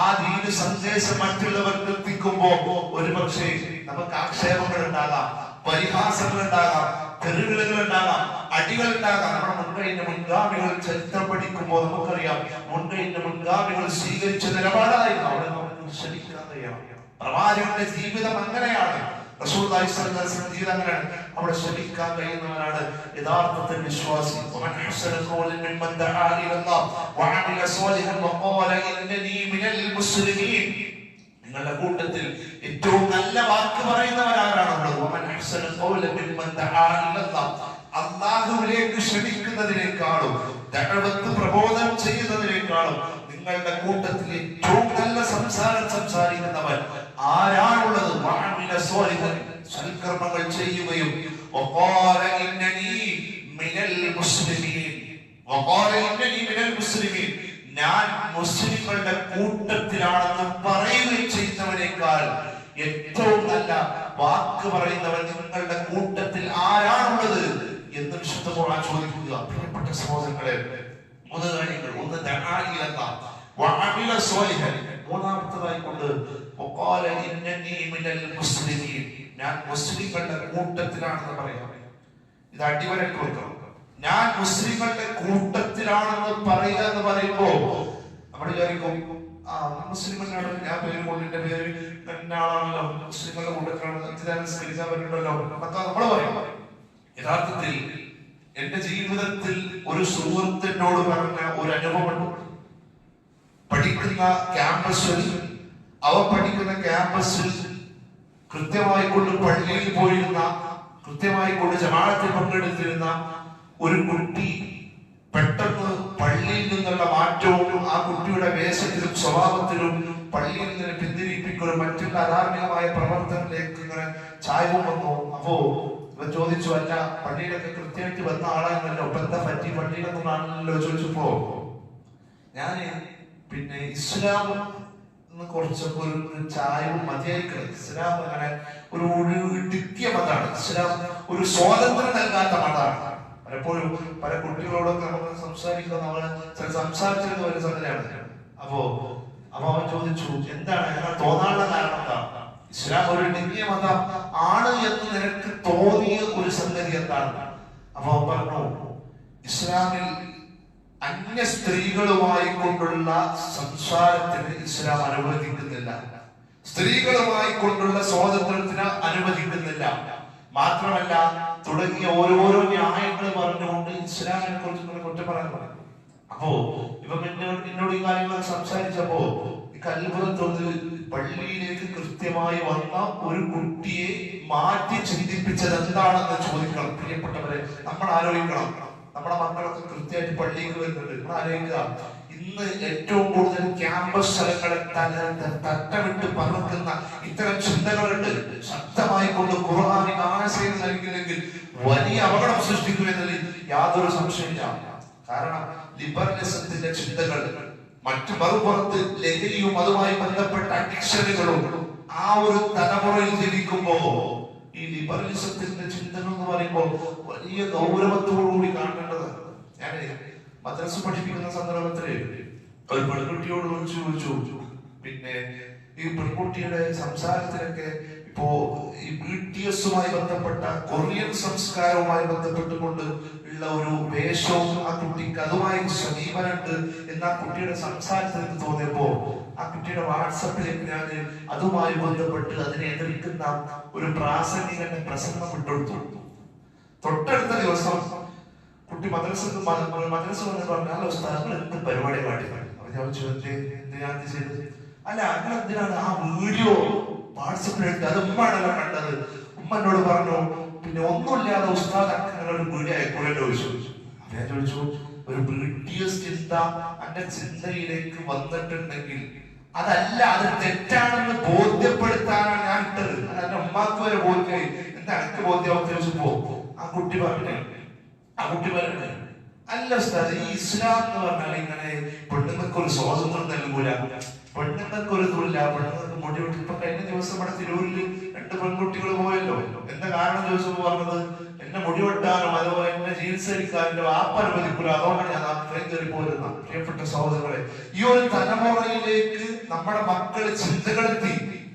ആ ദീന് സന്ദേശം മറ്റുള്ളവർക്ക് എത്തിക്കുമ്പോ ഒരുപക്ഷെ നമുക്ക് ആക്ഷേപങ്ങൾ ഉണ്ടാകാം, പരിഹാസങ്ങൾ ഉണ്ടാകാം, തെരുവിളുകൾ ഉണ്ടാകാം, അടികൾ ഉണ്ടാകാം. നമ്മുടെ മുൻഗാമികൾ ചരിത്രം പഠിക്കുമ്പോൾ നമുക്കറിയാം, മുൻഗാമികൾ സ്വീകരിച്ച നിലപാടായിരുന്നു അവിടെ നമുക്ക് ക്ഷമിക്കാൻ കഴിയണം. പ്രവാചകന്റെ ജീവിതം അങ്ങനെയാണ്, റസൂലുള്ളാഹി സ്വല്ലല്ലാഹു അലൈഹി വസല്ലം ജീവിതം അങ്ങനെയാണ്. അവിടെ ക്ഷമിക്കാൻ കഴിയുന്നവരാണ് യഥാർത്ഥത്തിൽ വിശ്വാസി. നിങ്ങളുടെ കൂട്ടത്തിൽ ഏറ്റവും നല്ല വാക്ക് പറയുന്നവരാരാണുള്ളത്? അല്ലാഹുവിലേക്ക് ക്ഷണിക്കുന്നതിനേക്കാളും ദഅവത്ത് പ്രബോധനം ചെയ്യുന്നതിനേക്കാളും നിങ്ങളുടെ കൂട്ടത്തിൽ ഏറ്റവും നല്ല സംസാരം സംസാരിക്കുന്നവൻ ആരാണുള്ളത്? സൽക്കർമ്മങ്ങൾ ചെയ്യുകയും ഞാൻ മുസ്ലിങ്ങളുടെ കൂട്ടത്തിലാണെന്ന് പറയുകയും ചെയ്യുന്നവനേക്കാൾ ഏറ്റവും നല്ല വാക്ക് പറയുന്നവൻ നിങ്ങളുടെ കൂട്ടത്തിൽ ആരാണുള്ളത് എന്ന് വിശുദ്ധ ഖുർആൻ ചോദിക്കുക. പ്രിയപ്പെട്ട സഹോദരങ്ങളെ, മൂന്ന് കാര്യങ്ങൾ. ഒന്ന് മൂന്നാമത്തതായി കൊണ്ട് ഞാൻ മുസ്ലിങ്ങളുടെ കൂട്ടത്തിലാണെന്ന് പറയാം. ഇത് അടിവരട്ട് വെക്കണം. ഞാൻ മുസ്ലിങ്ങളുടെ കൂട്ടത്തിലാണെന്ന് പറയുക എന്ന് പറയുമ്പോ നമ്മൾ വിചാരിക്കും മുസ്ലിമിനാണ്, ഞാൻ പേര് കൊണ്ടിന്റെ പേര് ആളാണല്ലോ, മുസ്ലിങ്ങളുടെ കൂട്ടത്തിലാണ് സ്കരിക്കാൻ പറ്റുന്നല്ലോ എന്നൊക്കെ നമ്മൾ പറയും. യഥാർത്ഥത്തിൽ എന്റെ ജീവിതത്തിൽ ഒരു സുഹൃത്തിനോട് പറഞ്ഞ ഒരു അനുഭവമുണ്ട്. പഠിക്കുന്ന ക്യാമ്പസിൽ കൃത്യമായി കൊണ്ട് പള്ളിയിൽ പോയിരുന്ന, കൃത്യമായി കൊണ്ട് ജമാഅത്തിൽ പങ്കെടുത്തിരുന്ന ഒരു കുട്ടി പെട്ടെന്ന് പള്ളിയിൽ നിന്നുള്ള മാറ്റവും ആ കുട്ടിയുടെ വേഷത്തിലും സ്വഭാവത്തിലും പള്ളിയിൽ നിന്ന് പിന്തിരിപ്പിക്കലും മറ്റുള്ള അധാർമികമായ പ്രവർത്തനങ്ങളിലേക്ക് ഇങ്ങനെ ചായവും വന്നു. അപ്പോ ഇവൻ ചോദിച്ചു, അല്ല പള്ളിയിലൊക്കെ കൃത്യമായിട്ട് വന്ന ആളാണല്ലോ, ഇപ്പൊ എന്താ പറ്റി പള്ളിയിലൊന്നും ആണല്ലോ ചോദിച്ചപ്പോ ഞാന് പിന്നെ ഇസ്ലാം കുറച്ചൊക്കെ ഒരു ചായവും മതിയായിക്കണം. ഇസ്ലാം അങ്ങനെ ഒരു ഇടുക്കിയ മതമാണ്. ഇസ്ലാം ഒരു സ്വാതന്ത്ര്യം നൽകാത്ത മതമാണ്. പലപ്പോഴും പല കുട്ടികളോടൊക്കെ നമുക്ക് സംസാരിക്കുന്ന നമ്മള് സംസാരിച്ചിരുന്ന ഒരു സംഗതിയാണ്. അപ്പോ അവൻ ചോദിച്ചു, എന്താണ് അങ്ങനെ തോന്നാനുള്ള കാരണം എന്താ? ഇസ്ലാം ഒരു ഇടുക്കിയ മതം ആണ് എന്ന് നിനക്ക് തോന്നിയ ഒരു സംഗതി എന്താണ്? അപ്പൊ അവൻ പറഞ്ഞു, ഇസ്ലാമിൽ അന്യ സ്ത്രീകളുമായി കൊണ്ടുള്ള സംസാരത്തിന് ഇസ്ലാം അനുവദിക്കുന്നില്ല, സ്ത്രീകളുമായി കൊണ്ടുള്ള സ്വാതന്ത്ര്യത്തിന് അനുവദിക്കുന്നില്ല, മാത്രമല്ല തുടങ്ങിയ ഓരോരോ ന്യായങ്ങൾ പറഞ്ഞുകൊണ്ട് ഇസ്ലാമിനെ കുറിച്ച് കുറ്റം പറയാൻ പറഞ്ഞു. അപ്പോ ഇവൻ എന്നോട് ഈ കാര്യങ്ങൾ സംസാരിച്ചപ്പോ അത്ഭുതം തോന്നി. പള്ളിയിലേക്ക് കൃത്യമായി വന്ന ഒരു കുട്ടിയെ മാറ്റി ചിന്തിപ്പിച്ചത് എന്താണെന്ന് ചോദിക്കണം. പ്രിയപ്പെട്ടവരെ, നമ്മൾ ആലോചിക്കണം. നമ്മുടെ മക്കളൊക്കെ കൃത്യമായിട്ട് പള്ളിക്ക് വരുന്നുണ്ട്. നമ്മൾ ആലോചിക്കുക, ഇന്ന് ഏറ്റവും കൂടുതൽ ക്യാമ്പസ് സ്ഥലങ്ങളെ തട്ടമിട്ട് പറക്കുന്ന ഇത്തരം ചിന്തകളുണ്ട്. ശക്തമായി കൊണ്ട് ഖുർആനിക ആശയം നൽകിയില്ലെങ്കിൽ വലിയ അപകടം സൃഷ്ടിക്കുമെന്നതിൽ യാതൊരു സംശയമില്ല. കാരണം ലിബറലിസത്തിന്റെ ചിന്തകൾ, മറ്റു മറുപുറത്ത് ലഹരിയും അതുമായി ബന്ധപ്പെട്ട അഡിക്ഷനുകളും ആ ഒരു തലമുറയിൽ ജനിക്കുമ്പോ ഈ ലിബറലിസത്തിന്റെ ചിന്തകൾ എന്ന് പറയുമ്പോൾ വലിയ ഗൗരവത്തോടുകൂടി കാണേണ്ടത്. ഞാൻ മദ്രസ പഠിപ്പിക്കുന്ന സന്ദർഭത്തില് ഒരു പെൺകുട്ടിയോട് ചോദിച്ചു, പിന്നെ ഈ പെൺകുട്ടിയുടെ സംസാരത്തിലൊക്കെ ഇപ്പോ ഈ BTSുമായി ബന്ധപ്പെട്ട കൊറിയൻ സംസ്കാരവുമായി ബന്ധപ്പെട്ടുകൊണ്ട് ഉള്ള ഒരു വേഷവും ആ കുട്ടിക്ക് അതുമായി സമീപനുണ്ട് എന്ന് ആ കുട്ടിയുടെ സംസാരത്തിൽ തോന്നിയപ്പോ ആ കുട്ടിയുടെ വാട്സപ്പിലേക്ക് ഞാൻ അതുമായി ബന്ധപ്പെട്ട് അതിനെ എതിർക്കുന്ന ഒരു പ്രാസംഗികന്റെ പ്രസംഗം ഇട്ടെടുത്തു. തൊട്ടടുത്ത ദിവസം കുട്ടി മദ്രസ വന്ന് പറഞ്ഞാൽ ഉസ്താദ് എന്ത് പരിപാടി കാട്ടി. ഞാൻ ചോദിച്ചു, എന്തിനാ ചെയ്തത്? അല്ല, അങ്ങനെ എന്തിനാണ് ആ വീഡിയോ വാട്സപ്പിലിട്ട്? അത് ഉമ്മാണല്ലോ കണ്ടത്. ഉമ്മ എന്നോട് പറഞ്ഞു, പിന്നെ ഒന്നുമില്ലാതെ ഉസ്താദ് അങ്ങനെ ഒരു വീഡിയോ ആയിക്കോളേണ്ട ചോദിച്ചു. ഞാൻ ചോദിച്ചു, ഒരു ബ്രിട്ടീഷ് ചിന്ത എന്റെ ചിന്തയിലേക്ക് വന്നിട്ടുണ്ടെങ്കിൽ അതല്ല, അത് തെറ്റാണെന്ന് ബോധ്യപ്പെടുത്താനാണ് ഞാൻ ഇട്ടത്. അത് എന്റെ ഉമ്മാക്ക് വരെ ബോധ്യമായി. എന്താ എനിക്ക് ബോധ്യമാവത്തെ ചോദിച്ചപ്പോ ആ കുട്ടി പറഞ്ഞേ അല്ല ഉസ്താദ്, ഈ ഇസ്ലാം എന്ന് പറഞ്ഞാൽ ഇങ്ങനെ പെണ്ണുങ്ങൾക്ക് ഒരു സ്വാതന്ത്ര്യം നൽകൂല, പെണ്ണുങ്ങൾക്ക് ഒരു ഇതുമില്ല, പെണ്ണുങ്ങൾക്ക് മുടി വെട്ടി. ഇപ്പൊ കഴിഞ്ഞ ദിവസം ഇവിടെ തിരൂരിൽ 2 പെൺകുട്ടികൾ പോയല്ലോ. എന്താ കാരണം ചോദിച്ചപ്പോ പറഞ്ഞത്, എന്നെ മുടി വെട്ടാനും അതുപോലെ എന്നെ ചികിത്സിക്കാനും എന്റെ വാപ്പ അനുവദിക്കൂല, അതുകൊണ്ടാണ് ഞാൻ അത്രയും കയറി പോരുന്ന. പ്രിയപ്പെട്ട സഹോദരങ്ങളെ, ഈ ഒരു തലമുറയിലേക്ക് നമ്മുടെ മക്കള് ചിന്തകളെത്തി.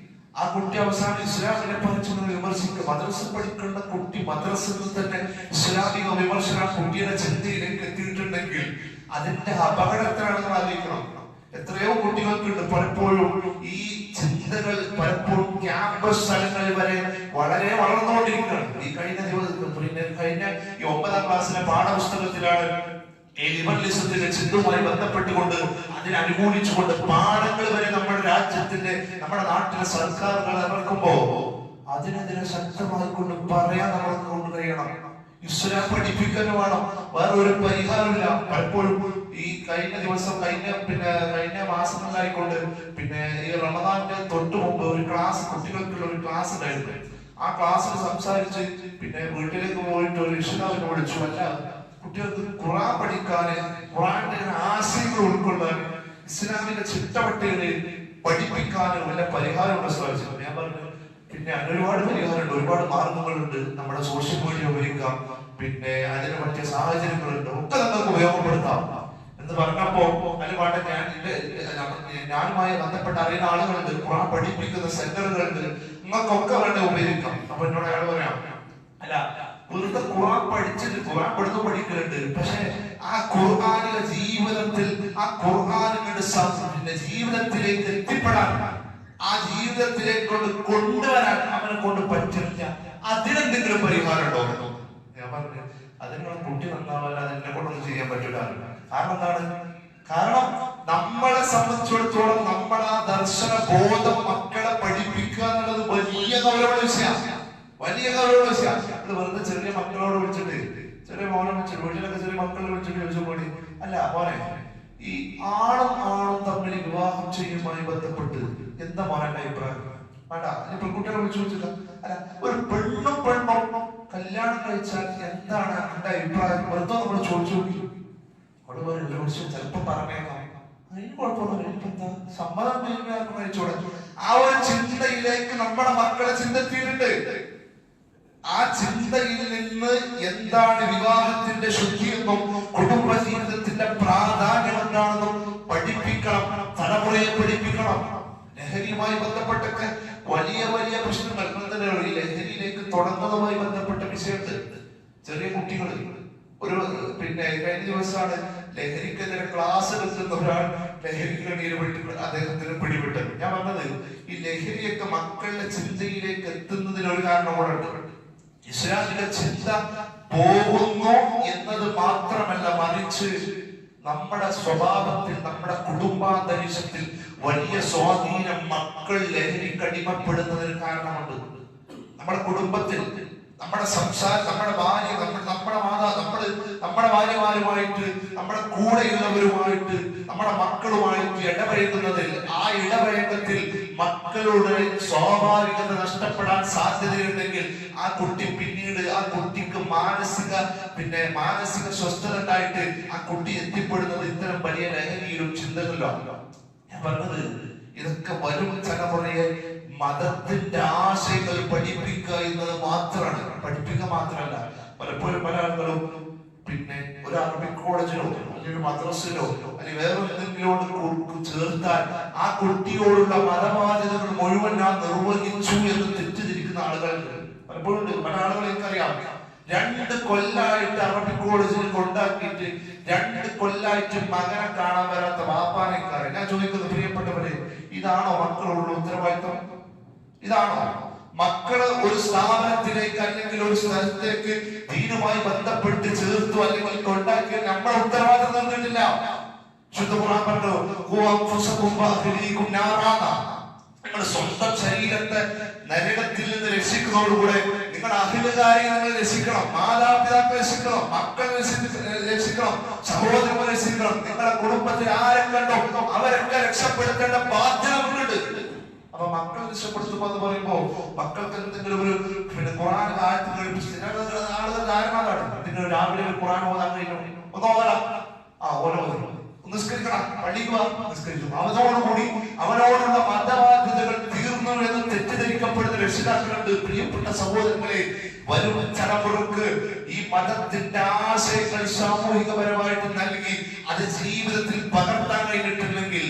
ആ കുട്ടി അവസാനം ഇസ്ലാമിനെ പറിച്ചൊന്ന് വിമർശിക്കുക. മദ്രസ പഠിക്കേണ്ട കുട്ടി മദ്രസയിൽ തന്നെ ഇസ്ലാമിക വിമർശനം കുട്ടിയുടെ ചിന്തയിലേക്ക് എത്തിയിട്ടുണ്ടെങ്കിൽ അതിന്റെ അപകടത്തിലാണെന്ന് ആലോചിക്കണം. എത്രയോ കുട്ടികൾക്കുണ്ട് പലപ്പോഴും ഈ ചിന്തകൾ, പലപ്പോഴും ക്യാമ്പസ് സ്ഥലങ്ങളിൽ വരെ വളരെ വളർന്നുകൊണ്ടിരിക്കുകയാണ്. ഈ കഴിഞ്ഞ 9ാം ക്ലാസ്സിലെ പാഠപുസ്തകത്തിലാണ് ഈ ലിബറലിസത്തിന്റെ ചിന്തയുമായി ബന്ധപ്പെട്ടുകൊണ്ട് അതിനെ അനുകൂലിച്ചുകൊണ്ട് പാഠങ്ങൾ വരെ നമ്മുടെ രാജ്യത്തിന്റെ, നമ്മുടെ നാട്ടിലെ സർക്കാരുകൾ ഇറക്കുമ്പോ അതിനെതിരെ ശക്തമായി കൊണ്ട് പറയാൻ നമുക്ക് കൊണ്ട് കഴിയണം. ഇസ്ലാം പഠിപ്പിക്കാൻ വേണം, വേറെ ഒരു പരിഹാരമില്ല. പലപ്പോഴും ഈ കഴിഞ്ഞ മാസങ്ങളിലായിക്കൊണ്ട് ഈ റമദാന്റെ തൊട്ട് മുമ്പ് ഒരു ക്ലാസ്, കുട്ടികൾക്കുള്ള ഒരു ക്ലാസ് ഉണ്ടായിരുന്നു. ആ ക്ലാസ്സിൽ സംസാരിച്ച് വീട്ടിലേക്ക് പോയിട്ട് ഒരു രക്ഷിതാവിനെ വിളിച്ചു. അല്ല, കുട്ടികൾക്ക് ഖുർആൻ പഠിക്കാന്, ഖുർആന്റെ ആശയങ്ങൾ ഉൾക്കൊള്ളാൻ, ഇസ്ലാമിന്റെ ചിട്ടവട്ടകളെ പഠിപ്പിക്കാനും വല്ല പരിഹാരമുള്ള സാധിച്ചു. ഞാൻ പറഞ്ഞു, ഒരുപാട് പരിഹാരമുണ്ട്, ഒരുപാട് മാർഗങ്ങളുണ്ട്. നമ്മുടെ സോഷ്യൽ മീഡിയ ഉപയോഗിക്കാം, അതിന് പറ്റിയ സാഹചര്യങ്ങളുണ്ട്, ഒക്കെ നമുക്ക് ഉപയോഗപ്പെടുത്താം എന്ന് പറഞ്ഞപ്പോ അതിന് ഞാനുമായി ബന്ധപ്പെട്ട് അറിയുന്ന ആളുകളുണ്ട്, ഖുർആൻ പഠിപ്പിക്കുന്ന സെന്ററുകളുണ്ട്, നിങ്ങൾക്കൊക്കെ വേണ്ട ഉപയോഗിക്കാം. അപ്പൊ എന്നോട് അയാൾ പറയാം, അല്ല വെറുതെ ഖുർആൻ പഠിച്ചിട്ട് ഖുർആൻ പഠിക്കലുണ്ട്, പക്ഷെ ആ ഖുർആനിലെ ജീവിതത്തിൽ, ആ ഖുർആനിന്റെ ജീവിതത്തിലേക്ക് എത്തിപ്പെടാൻ, ആ ജീവിതത്തിലേക്ക് കൊണ്ടുവരാൻ അവനെ കൊണ്ട് പറ്റില്ല. അതിനെന്തെങ്കിലും പരിഹാരം ഉണ്ടോ? ഞാൻ പറഞ്ഞു, അതിനുള്ള കുട്ടി നന്നാവല്ല, അതെന്നെ കൊണ്ടൊന്നും ചെയ്യാൻ പറ്റില്ല. കാരണം എന്താണ്? കാരണം നമ്മളെ സംബന്ധിച്ചിടത്തോളം നമ്മളെ ആ ദർശന ബോധം മക്കളെ പഠിപ്പിക്കുക എന്നുള്ളത് വലിയ ഗൗരവമുള്ള വിഷയമാണ്. അത് വെറുതെ ചെറിയ മക്കളോട് വിളിച്ചിട്ട്, ചെറിയ മോനെ വിളിച്ചിട്ട്, വീട്ടിലൊക്കെ ചെറിയ മക്കളെ വിളിച്ചിട്ട് ചോദിച്ചുകൂടി, അല്ല മോനെ, ഈ ആണും തമ്മിൽ വിവാഹം ചെയ്യുമായി ബന്ധപ്പെട്ട് എന്താ മോനെ അഭിപ്രായം? വേണ്ട, പെൺകുട്ടികളെ വിളിച്ചു ചോദിച്ചില്ല. അല്ല, ഒരു പെണ്ണും കല്യാണം കഴിച്ചാൽ എന്താണ് എന്റെ അഭിപ്രായം? വെറുതെ നമ്മൾ ചോദിച്ചു നോക്കി. അവിടെ വിളിച്ചു, ചിലപ്പോ പറഞ്ഞേക്കാം, അതിന് കുഴപ്പമൊന്നുമില്ല, എനിക്കെന്താ സമ്മതം കഴിച്ചോടെ. ആ ഒരു ചിന്തയിലേക്ക് നമ്മുടെ മക്കളെ ചിന്തെത്തിയിട്ടുണ്ട്. ആ ചിന്തയിൽ നിന്ന് എന്താണ് വിവാഹത്തിന്റെ ശുദ്ധിയെന്നും കുടുംബ ജീവിതത്തിന്റെ പ്രാധാന്യം എന്താണെന്നും പഠിപ്പിക്കണം, തലമുറയെ പഠിപ്പിക്കണം. ലഹരിയുമായി ബന്ധപ്പെട്ടൊക്കെ വലിയ പ്രശ്നങ്ങൾ ഈ ലഹരിയിലേക്ക് തുടങ്ങുന്നതുമായി ബന്ധപ്പെട്ട വിഷയമുണ്ട്. ചെറിയ കുട്ടികൾ കഴിഞ്ഞ ദിവസമാണ് ലഹരിക്കെതിരെ ക്ലാസ് എടുക്കുന്ന ഒരാൾ ലഹരിക്കടിയിൽ അദ്ദേഹത്തിന് പിടിപെട്ടത്. ഞാൻ പറഞ്ഞത്, ഈ ലഹരിയൊക്കെ മക്കളുടെ ചിന്തയിലേക്ക് എത്തുന്നതിന് ഒരു കാരണം കൂടെ ഉണ്ട്. ഇസ്ലാമിന്റെ ചിന്ത പോകുന്നു എന്നത് മാത്രമല്ല, മറിച്ച് നമ്മുടെ സ്വഭാവത്തിൽ, നമ്മുടെ കുടുംബാന്തരീക്ഷത്തിൽ വലിയ സ്വാധീനം മക്കൾ ലഹരിക്കടിമപ്പെടുന്നതിന് കാരണമുണ്ട്. നമ്മുടെ കുടുംബത്തിൽ, നമ്മുടെ സംസാരം, നമ്മുടെ ഭാര്യ, നമ്മുടെ ഭാര്യമാരുമായിട്ട്, നമ്മുടെ കൂടെയുള്ളവരുമായിട്ട്, നമ്മുടെ മക്കളുമായിട്ട് ഇടപഴകുന്നതിൽ, ആ ഇടപഴക്കത്തിൽ മക്കളുടെ സ്വാഭാവികത നഷ്ടപ്പെടാൻ സാധ്യതയുണ്ടെങ്കിൽ ആ കുട്ടി പിന്നീട്, ആ കുട്ടിക്ക് മാനസിക സ്വസ്ഥത ഉണ്ടായിട്ട് ആ കുട്ടി എത്തിപ്പെടുന്നത് ഇത്തരം വലിയ ലഹരിയിലും ചിന്തകളിലും. ഞാൻ പറഞ്ഞത്, ഇതൊക്കെ വരും തലമുറയെ മതത്തിന്റെ ആശയങ്ങൾ പഠിപ്പിക്കുക എന്നത് മാത്രമാണ്. പഠിപ്പിക്കുക മാത്രമല്ല, പലപ്പോഴും പല ആളുകളും ഒരു അറബിക് കോളേജിലോ അല്ലെങ്കിൽ മദ്രസയിലോ അല്ലെങ്കിൽ വേറെ എന്തെങ്കിലും ചേർത്താൽ ആ കുട്ടിയോടുള്ള മതബാധ്യതകൾ മുഴുവൻ ഞാൻ നിർവഹിച്ചു എന്ന് തെറ്റിദ്ധരിക്കുന്ന ആളുകളുണ്ട്. പലപ്പോഴും പല ആളുകളെ എനിക്കറിയാം, 2 കൊല്ലായിട്ട് അറബിക് കോളേജിൽ കൊണ്ടാക്കിയിട്ട് 2 കൊല്ലായിട്ട് മകനെ കാണാൻ വരാത്ത വാപ്പാനേക്കാരെ. ഞാൻ ചോദിക്കുന്നത്, പ്രിയപ്പെട്ടവരെ, ഇതാണോ മക്കളോടുള്ള ഉത്തരവാദിത്വം? ഇതാണോ മക്കള് ഒരു സ്ഥാപനത്തിലേക്ക് അല്ലെങ്കിൽ ഒരു സ്ഥലത്തേക്ക് ദീനുമായി ബന്ധപ്പെട്ട് ചേർത്തു അല്ലെങ്കിൽ കൊണ്ടാക്കി നമ്മുടെ ഉത്തരവാദിത്വം തന്നിട്ടില്ല? ശുദ്ധ ഖുർആൻ പറഞ്ഞു, നിങ്ങൾ സ്വന്തം ശരീരത്തെ നരകത്തിൽ നിന്ന് രക്ഷിക്കുന്നതോടുകൂടെ നിങ്ങളുടെ അഹിലുകാരെ നിങ്ങൾ രക്ഷിക്കണം, മാതാപിതാക്കളെ രക്ഷിക്കണം, മക്കളെ രക്ഷിക്കണം, സഹോദരങ്ങളെ രക്ഷിക്കണം. നിങ്ങളുടെ കുടുംബത്തിൽ ആരെ കണ്ടോ അവരൊക്കെ രക്ഷപ്പെടുത്തേണ്ട ബാധ്യത ഉണ്ട്. അപ്പൊ മക്കൾ രക്ഷപ്പെടുത്തുമ്പോ എന്ന് പറയുമ്പോ മക്കൾക്ക് എന്തെങ്കിലും ഒരു ഖുർആൻ ആയത്ത് കേൾപ്പിച്ച് ആളുകൾ ധാരണമാണ്. നിങ്ങൾ രാവിലെ ഒരു ഖുർആൻ ഓതാൻ കഴിയും, ഒന്ന് ഓതണം, ഓരോ നിസ്കരിക്കണം, പള്ളിക്ക് നിസ്കരിച്ചു. അവനോടുകൂടി അവനോടുള്ള മതബാധ്യതകൾ തീർന്നു എന്ന് തെറ്റിദ്ധരിക്കപ്പെടുന്ന രക്ഷിതാക്കളുണ്ട്. പ്രിയപ്പെട്ട സഹോദരങ്ങളെ, വരും തലമുറക്ക് ഈ മതത്തിന്റെ ആശയങ്ങൾ സാമൂഹികപരമായിട്ട് നൽകി അത് ജീവിതത്തിൽ പകർത്താൻ കഴിഞ്ഞിട്ടില്ലെങ്കിൽ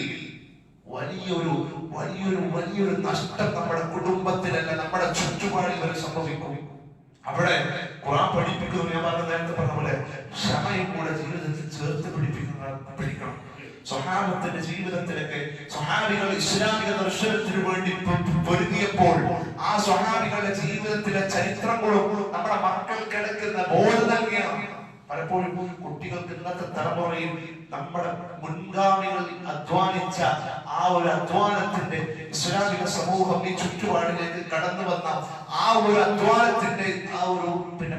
വലിയൊരു നഷ്ടം നമ്മുടെ കുടുംബത്തിലല്ല, നമ്മുടെ ചുറ്റുപാടിൽ വരെ സംഭവിക്കും. അവിടെ ഖുർആൻ പഠിപ്പിക്കുന്നു, ഞാൻ നേരത്തെ പറഞ്ഞ പോലെ ക്ഷമയും കൂടെ ജീവിതത്തിൽ ചേർത്ത് പഠിക്കണം. സ്വഹാബത്തിന്റെ ജീവിതത്തിലൊക്കെ സ്വഹാബികൾ ഇസ്ലാമിക ദർശനത്തിന് വേണ്ടി പൊരുതിയപ്പോൾ ആ സ്വഹാബികളുടെ ജീവിതത്തിലെ ചരിത്രങ്ങളും നമ്മുടെ മക്കൾക്കിടക്കുന്ന ബോധം നൽകിയാണ്. പലപ്പോഴും കുട്ടികൾക്ക് ഇന്നത്തെ തലമുറയിൽ നമ്മുടെ മുൻഗാമികൾ അധ്വാനിച്ച ആ ഒരു അധ്വാനത്തിന്റെ ഇസ്ലാമിക സമൂഹം ഈ ചുറ്റുപാടിലേക്ക് കടന്നു വന്ന ആ ഒരു അധ്വാനത്തിന്റെ ആ ഒരു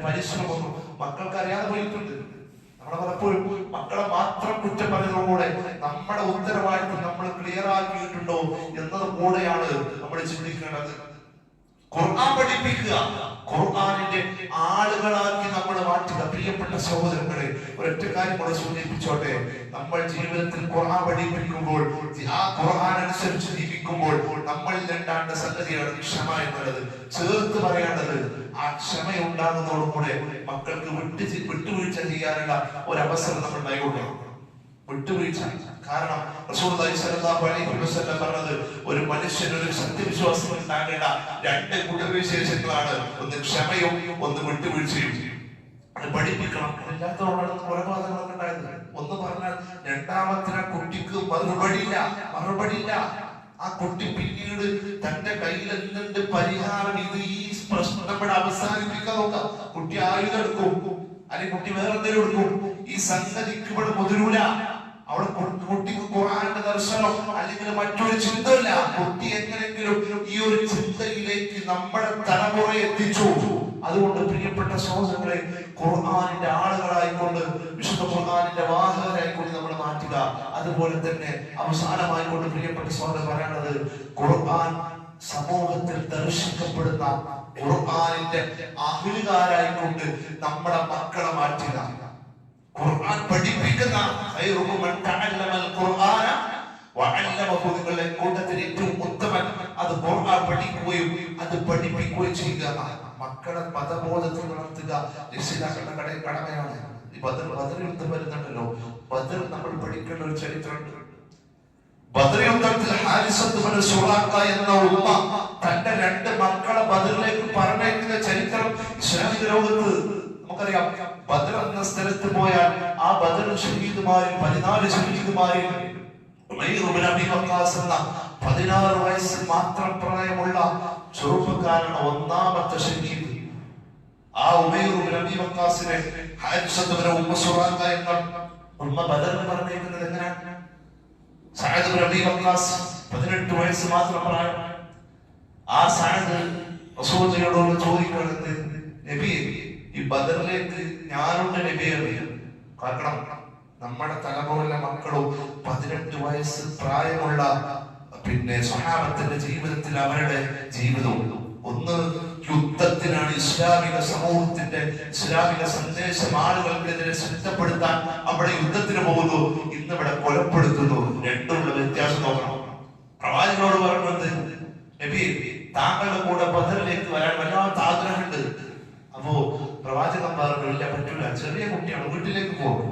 പരിശ്രമം മക്കൾക്ക് അറിയാതെ പോയിട്ടുണ്ട്. നമ്മളെ പലപ്പോഴും മക്കളെ മാത്രം കുറ്റം പറയുന്നതോടെ നമ്മുടെ ഉത്തരവാദിത്വം നമ്മൾ ക്ലിയർ ആക്കിയിട്ടുണ്ടോ എന്നത് കൂടെയാണ് നമ്മൾ ചിന്തിക്കേണ്ടത്. ഖുർആൻ പഠിപ്പിക്കുക, ഖുർആനിന്റെ ആളുകളാക്കി നമ്മൾ മാറ്റുക. പ്രിയപ്പെട്ട സഹോദരങ്ങളെ, ഒരൊറ്റ കാര്യം കൂടെ സൂചിപ്പിച്ചോട്ടെ. നമ്മൾ ജീവിതത്തിൽ ഖുർആൻ പഠിപ്പിക്കുമ്പോൾ, ആ ഖുർആൻ അനുസരിച്ച് ജീവിക്കുമ്പോൾ നമ്മൾ രണ്ടാണ്ട സംഗതിയാണ് ക്ഷമ എന്നുള്ളത്. ചേർത്ത് പറയേണ്ടത് ആ ക്ഷമയുണ്ടാകുന്നതോടുകൂടെ മക്കൾക്ക് വിട്ടുവീഴ്ച ചെയ്യാനുള്ള ഒരവസരം നമ്മൾ നൽകുകയാണ്. വിട്ടുവീഴ്ച. കാരണം റസൂലുള്ളാഹി സ്വല്ലല്ലാഹു അലൈഹി വസല്ലം പറഞ്ഞത് ഒരു മനുഷ്യന് ഒരു സത്യവിശ്വാസം ഉണ്ടാകേണ്ട രണ്ട് ഗുണവിശേഷങ്ങളാണ്, ഒന്ന് ക്ഷമയും ഒന്ന് വിട്ടുവീഴ്ചയും. അത് പഠിപ്പിക്കണം. ഇല്ലാത്തതുകൊണ്ടാണ് കൊലപാതകങ്ങളൊക്കെ ഉണ്ടായത്. ഒന്ന് പറഞ്ഞാൽ രണ്ടാമത്തെ കുട്ടിക്ക് മറുപടിയില്ല. ആ കുട്ടി പിന്നീട് തന്റെ കയ്യിൽ എന്തുണ്ട് പരിഹാരം, ഇത് ഈ പ്രശ്നം നമ്മുടെ അവസാനിപ്പിക്കാൻ നോക്കാം. കുട്ടി ആയുധം എടുക്കും, അല്ലെങ്കിൽ കുട്ടി വേറെ എന്തെങ്കിലും എടുക്കും. ഈ സംഗതിക്ക് ഇവിടെ മുതിരൂല. അവിടെ കുട്ടിക്ക് ഖുർആന്റെ ദർശനം അല്ലെങ്കിൽ മറ്റൊരു ചിന്തയില്ല. കുട്ടി എങ്ങനെയെങ്കിലും ഈ ഒരു ചിന്തയിലേക്ക് നമ്മുടെ തലമുറയെ എത്തിച്ചു. അതുകൊണ്ട് പ്രിയപ്പെട്ട സഹോദരങ്ങളെ, ഖുർആനിന്റെ ആളുകളായിക്കൊണ്ട്, വിശുദ്ധ ഖുർആനിന്റെ വാഹകരായിക്കൊണ്ട് നമ്മൾ മാറ്റുക. അതുപോലെ തന്നെ അവസാനമായിക്കൊണ്ട് പ്രിയപ്പെട്ട സഹോദരൻ പറയാനുള്ളത്, ഖുർആൻ സമൂഹത്തിൽ ദർശിക്കപ്പെടുന്ന ഖുർആനിന്റെ അഹിലുകാരായിക്കൊണ്ട് നമ്മുടെ മക്കളെ മാറ്റുക. ഖുർആൻ പഠിപ്പിക്കുന്ന നിങ്ങളുടെ കൂട്ടത്തിൽ ഏറ്റവും ഉത്തമൻ അത് ഖുർആൻ പഠിക്കുകയും അത് പഠിപ്പിക്കുകയും ചെയ്യുക. മക്കളെ മതബോധത്തിൽ വളർത്തുക രക്ഷിതാക്കളുടെ കടമയാണ്. ഈ ബദർ യുദ്ധം വരുന്നുണ്ടല്ലോ, ബദർ നമ്മൾ പഠിക്കേണ്ട ഒരു ചരിത്രമുണ്ട്. ബദർ യുദ്ധത്തിൽ ഹാരിസത്ത് ബിൻ സുറാഖ എന്ന ഉമ്മ തന്റെ രണ്ട് മക്കളെ ബദറിലേക്ക് പറഞ്ഞയക്കുന്ന ചരിത്രം ഇസ്ലാമിക ലോകത്ത് നമുക്കറിയാം. ബദർ എന്ന സ്ഥലത്ത് പോയാൽ ആ ബദർ ഷഹീദുമാരിൽ 14 ഷഹീദുമാരിൽ ഉമൈർ ഇബ്നു അബീ വഖാസ് എന്ന 16 വയസ്സ് മാത്രം പ്രായമുള്ള ചെറുപ്പക്കാരനാണ് ഒന്നാമത്തെ ഷഹീദ്. ആ ഉമൈർ ഇബ്നു അബീ വഖാസിനെ ഹാരിസത്ത് ബിൻ ഉമ്മ സുറാഖ എന്ന ഉമ്മ ബദറിന് പറഞ്ഞേക്കുന്നത് എങ്ങനെയാണ്? സഅദ് ഇബ്നു അബീ വഖാസ് 18 വയസ്സ് മാത്രം പ്രായം. ആ സഅദ് റസൂലുള്ളാഹിയോട് ചോദിക്കുന്നത്, നബിയെ ഈ ബദറിലേക്ക് ഞാനുണ്ട് നബിയെ. കാരണം നമ്മുടെ തലമുറയിലെ മക്കളും 18 വയസ്സ് പ്രായമുള്ള സ്വഹാബത്തിന്റെ ജീവിതത്തിൽ അവരുടെ ജീവിതവും ഒന്ന് യുദ്ധത്തിനാണ്. ഇസ്ലാമിക സമൂഹത്തിന്റെ ഇസ്ലാമിക സന്ദേശം ആളുകൾക്കെതിരെ ശക്തപ്പെടുത്താൻ അവിടെ യുദ്ധത്തിന് പോകുന്നു, ഇന്നിവിടെ കൊലപ്പെടുത്തുന്നു. രണ്ടുമുള്ള വ്യത്യാസം നോക്കണം. പ്രവാചകനോട് പറയുന്നത്, നബി താങ്കളുടെ കൂടെ ബദറിലേക്ക് വരാൻ വല്ലാത്ത ആഗ്രഹമുണ്ട്. അപ്പോ പ്രവാചകൻ പറഞ്ഞു, ഇല്ല പറ്റൂല, ചെറിയ കുട്ടിയാണ്, വീട്ടിലേക്ക് പോകും.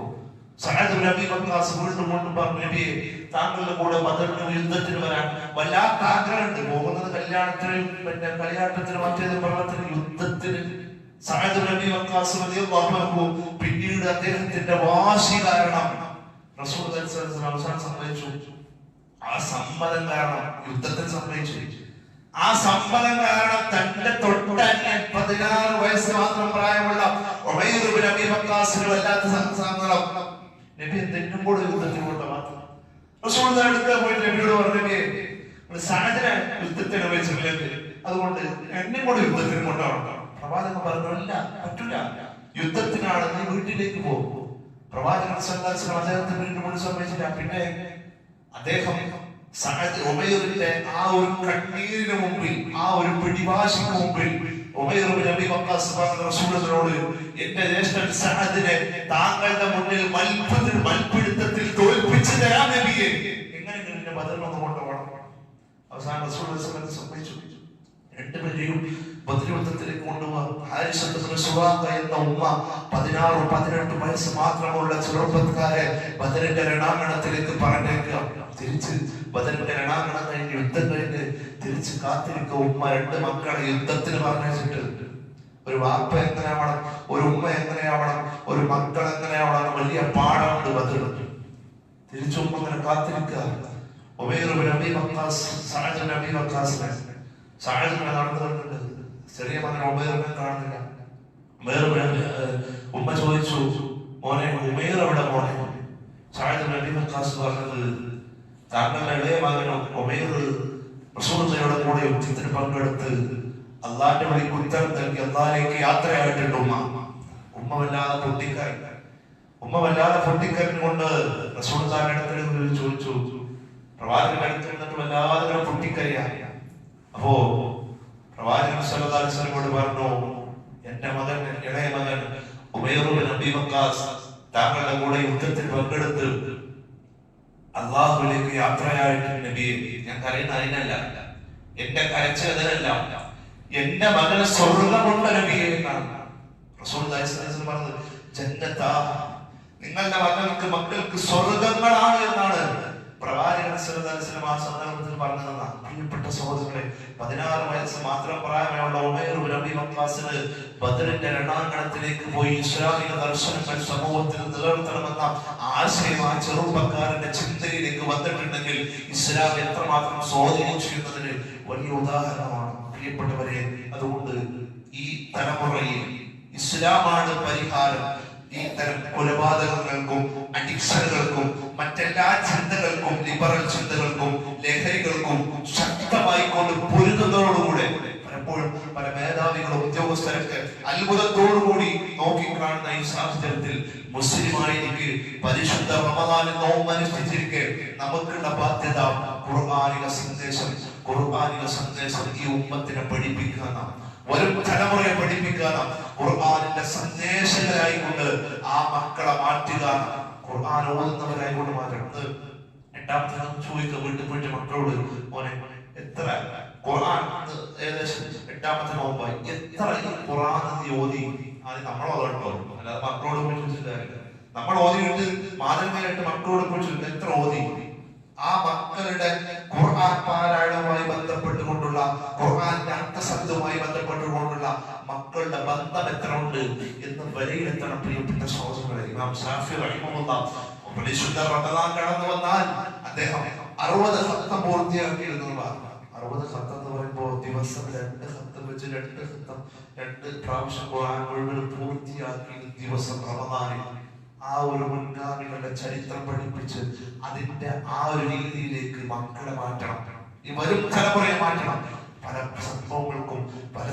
സഅദ് ഇബ്നു അബീ വഖാസ് വീണ്ടും പറഞ്ഞു, നബിയെ താങ്കളുടെ കൂടെ ബദറിന് യുദ്ധത്തിന് വരാൻ വല്ലാത്ത ആഗ്രഹമുണ്ട്. പോകുന്നത് കല്യാണത്തിന് കളിയാട്ടത്തിന് മറ്റേത് പ്രവർത്തന യുദ്ധത്തിന്. സഅദ് ഇബ്നു അബീ വഖാസ് റളിയല്ലാഹു അൻഹു പിന്നീട് അദ്ദേഹത്തിന്റെ വാശി കാരണം റസൂലുള്ളാഹി സ്വല്ലല്ലാഹു അലൈഹി വസല്ലം സംഭവിച്ചു. ആ സമ്മതം കാരണം യുദ്ധത്തിൽ സംഭവിച്ചു. ആ സമ്മതം കാരണം തന്റെ തൊട്ടന്നെ 16 വയസ്സ് മാത്രം പ്രായമുള്ള ഉമൈർ ഇബ്നു അബീ വഖാസിന് വല്ലാത്ത സങ്കടം. നബി എന്തെങ്കിലും കൂടെ യുദ്ധത്തിന് കൊണ്ട് മാത്രം റസൂലുള്ളാഹി അടുത്ത് പോയിട്ട് നബിയോട് പറഞ്ഞു, സഅദിനെ യുദ്ധത്തിന് വെച്ചില്ല, അതുകൊണ്ട് എന്നെ കൂടെ യുദ്ധത്തിന് കൊണ്ടുപോകണം. പ്രവാചകൻ പറഞ്ഞല്ല, പറ്റൂല, യുദ്ധത്തിനാണ്, നീ വീട്ടിലേക്ക് പോകും. പ്രവാചകൻ സല്ലല്ലാഹു അദ്ദേഹത്തെ വീണ്ടും വിളിച്ചു സമ്മതിച്ചില്ല. പിന്നെ അദ്ദേഹം ഉമൈറിന്റെ ആ ഒരു കണ്ണീരിന് മുമ്പിൽ, ആ ഒരു പിടിവാശിക്ക് മുമ്പിൽ ഉമൈർ ഇബ്നു അബീ വഖാസ് റസൂലുള്ളാഹിയോട്, എന്റെ ജ്യേഷ്ഠൻ സഅദിനെ താങ്കളുടെ മുന്നിൽ മൽപിടുത്തത്തിൽ തോൽപ്പിച്ചു തരാം നബിയെ, എങ്ങനെയെങ്കിലും എന്നെ ബദറിൽ കൊണ്ടുപോകണം. അവസാനം റസൂലുള്ളാഹി സമ്മതിച്ചു. രണ്ടുപേരെയും ബദർ യുദ്ധത്തിലേക്ക് കൊണ്ടുപോകാം. ഹാരിസത്ത് ഇബ്നു സുറാഖ എന്ന ഉമ്മ 16-18 വയസ്സ് മാത്രമുള്ള ചെറുപ്പക്കാരെ ബദറിന്റെ രണാങ്കണത്തിലേക്ക് പറഞ്ഞേക്കുക. തിരിച്ച് ബദറിന്റെ രണാങ്കണം കഴിഞ്ഞ് യുദ്ധം കഴിഞ്ഞ് തിരിച്ച് കാത്തിരിക്കുക. ഉമ്മ 2 മക്കളെ യുദ്ധത്തിന് പറഞ്ഞിട്ട്, ഒരു വാപ്പ എങ്ങനെയാവണം, ഒരു ഉമ്മ എങ്ങനെയാവണം, ഒരു മക്കൾ എങ്ങനെയാവണം, വലിയ പാഠമുണ്ട് ബദർ. തിരിച്ചു ഉമ്മ അങ്ങനെ കാത്തിരിക്കുക. ഉമൈർ ഇബ്നു അബീ വഖാസ്, സഅദ് ഇബ്നു അബീ വഖാസിനെ സഅദ് നടന്നു വരുന്നുണ്ട്. ചെറിയ മകൻ ഉമൈറിനെ കാണുന്നില്ല. ഉമ്മ ചോദിച്ചു, മോനെ ഉമൈർ എവിടെ മോനെ? സഅദ് ഇബ്നു അബീ വഖാസ് പറഞ്ഞത്, താങ്കളുടെ ഇളയ മകൻ ഉമൈർ റസൂലുള്ളാഹിയുടെ കൂടെ യുദ്ധത്തിന് പങ്കെടുത്ത് അള്ളാന്റെ വഴിക്ക് ഉത്തരം നൽകി അള്ളാഹിലേക്ക് യാത്രയായിട്ടുണ്ട്. ഉമ്മ വല്ലാതെ പൊട്ടിക്കരഞ്ഞുകൊണ്ട് റസൂലുള്ളാഹിയുടെ അടുത്ത് ചോദിച്ചു. പ്രവാചകന്റെ അടുത്ത് നിന്നിട്ട് വല്ലാതെ പൊട്ടിക്കരയായി. അപ്പോ പ്രവാചകൻ സല്ലല്ലാഹു അലൈഹി വസല്ലമയോട് പറഞ്ഞു, എന്റെ മകൻ, ഇളയ മകൻ ഉമൈർ ഇബ്നു അബീ വഖാസ് താങ്കളുടെ കൂടെ യുദ്ധത്തിൽ പങ്കെടുത്ത് അള്ളാഹുവിലേക്ക് യാത്രയായിട്ട് നബിയെ, ഞാൻ കരയുന്ന അതിനല്ല, എന്റെ കരച്ചതല്ല, എന്റെ മകന് സ്വർഗമുള്ള നബിയെ എന്നാണ് റസൂലുള്ളാഹി സ്വല്ലല്ലാഹു അലൈഹി വസല്ലം പറഞ്ഞത്. ജന്നത്താ, നിങ്ങളുടെ മക്കൾക്ക് സ്വർഗങ്ങളാണ് എന്നാണ് പ്രവാചകൻ സല്ലല്ലാഹു അലൈഹി വസല്ലം ആ സന്ദർഭത്തിൽ പറഞ്ഞതെന്നാണ്. പ്രിയപ്പെട്ട സഹോദരങ്ങളെ, 16 വയസ്സ് മാത്രം പ്രായമുള്ള ഉമൈർ ഇബ്നു അബീ വഖാസിന് ബദറിന്റെ രണാങ്കണത്തിലേക്ക് പോയി ഇസ്ലാമിക ദർശനങ്ങൾ സമൂഹത്തിൽ നിലനിർത്തണമെന്ന ആശയം ആ ചെറുപ്പക്കാരന്റെ ചിന്തയിലേക്ക് വന്നിട്ടുണ്ടെങ്കിൽ ഇസ്ലാം എത്രമാത്രം സ്വാധീനം ചെയ്യുന്നതിന് വലിയ ഉദാഹരണമാണ് പ്രിയപ്പെട്ടവരെ. അതുകൊണ്ട് ഈ തലമുറയിൽ ഇസ്ലാമാണ് പരിഹാരം. ഈ തരം കൊലപാതകങ്ങൾക്കും അഡിക്ഷനുകൾക്കും മറ്റെല്ലാ ചിന്തകൾക്കും, ലിബറൽ ചിന്തകൾക്കും ലഹരികൾക്കും ശക്തമായി കൊണ്ട് പൊരുതുന്നതോടുകൂടെ പലപ്പോഴും പല മേധാവികളും ഉദ്യോഗസ്ഥരൊക്കെ അത്ഭുതത്തോടുകൂടി നോക്കിക്കാണുന്ന ഈ സാഹചര്യത്തിൽ മുസ്ലിമായിരിക്കെ പരിശുദ്ധ റമദാനിൽ നോമ്പനുഷ്ഠിച്ചിരിക്കെ നമുക്കുള്ള ബാധ്യത ഖുർആനിക സന്ദേശം ഈ ഉമ്മത്തിനെ പഠിപ്പിക്കുക, വരും തലമുറയെ പഠിപ്പിക്കുക, ഖുർആനിന്റെ സന്ദേശകരായിക്കൊണ്ട് ആ മക്കളെ മാറ്റുക, ഖുർആൻ ഓതുന്നവരായിക്കൊണ്ട് മാറ്റണം. 8ാമത്തെ ചോദിക്കുക, വീട്ടിൽ പോയിട്ട് മക്കളോട്, മോനെ എത്ര ഖുർആൻ, ഏകദേശം 8ാമത്തെ നോമ്പായി, എത്ര ഖുർആൻ ഓതി? ആദ്യം നമ്മളോട്ടോ, അല്ലാതെ മക്കളോട് പോയി ചോദിച്ചില്ല. നമ്മൾ ഓതിയിട്ട് മാതൃകയായിട്ട് മക്കളോട് പോയി ചോദിക്കുക, എത്ര ഓതി? ആ മക്കളുടെ ഖുർആൻ പാരായണവുമായി ബന്ധപ്പെട്ടുകൊണ്ടുള്ള, ഖുർആന്റെ അർത്ഥശബ്ദവുമായി ബന്ധപ്പെട്ടുകൊണ്ടുള്ള മക്കളുടെ ബന്ധം എത്ര ഉണ്ട് എന്ന് വിലയിരുത്തണം പ്രിയപ്പെട്ട സഹോദരങ്ങളെ. ഇമാം ശാഫി റഹിമഹുല്ലാഹ് പരിശുദ്ധ റമദാൻ കടന്നു വന്നാൽ അദ്ദേഹം 60 ഖത്തം പൂർത്തിയാക്കിയിരുന്നതാണ്. 60 ഖത്തം എന്ന് പറയുമ്പോൾ ദിവസം 2 ഖത്തം വെച്ച് 2 പ്രാവശ്യം ഖുർആൻ മുഴുവൻ പൂർത്തിയാക്കി ദിവസം റമദാനിൽ ആ ഒരു മുൻഗാമികളുടെ ചരിത്രം പഠിപ്പിച്ച് അതിന്റെ ആ ഒരു രീതിയിലേക്ക് മക്കളെ മാറ്റണം, ഈ വരും തലമുറയെ മാറ്റണം. പല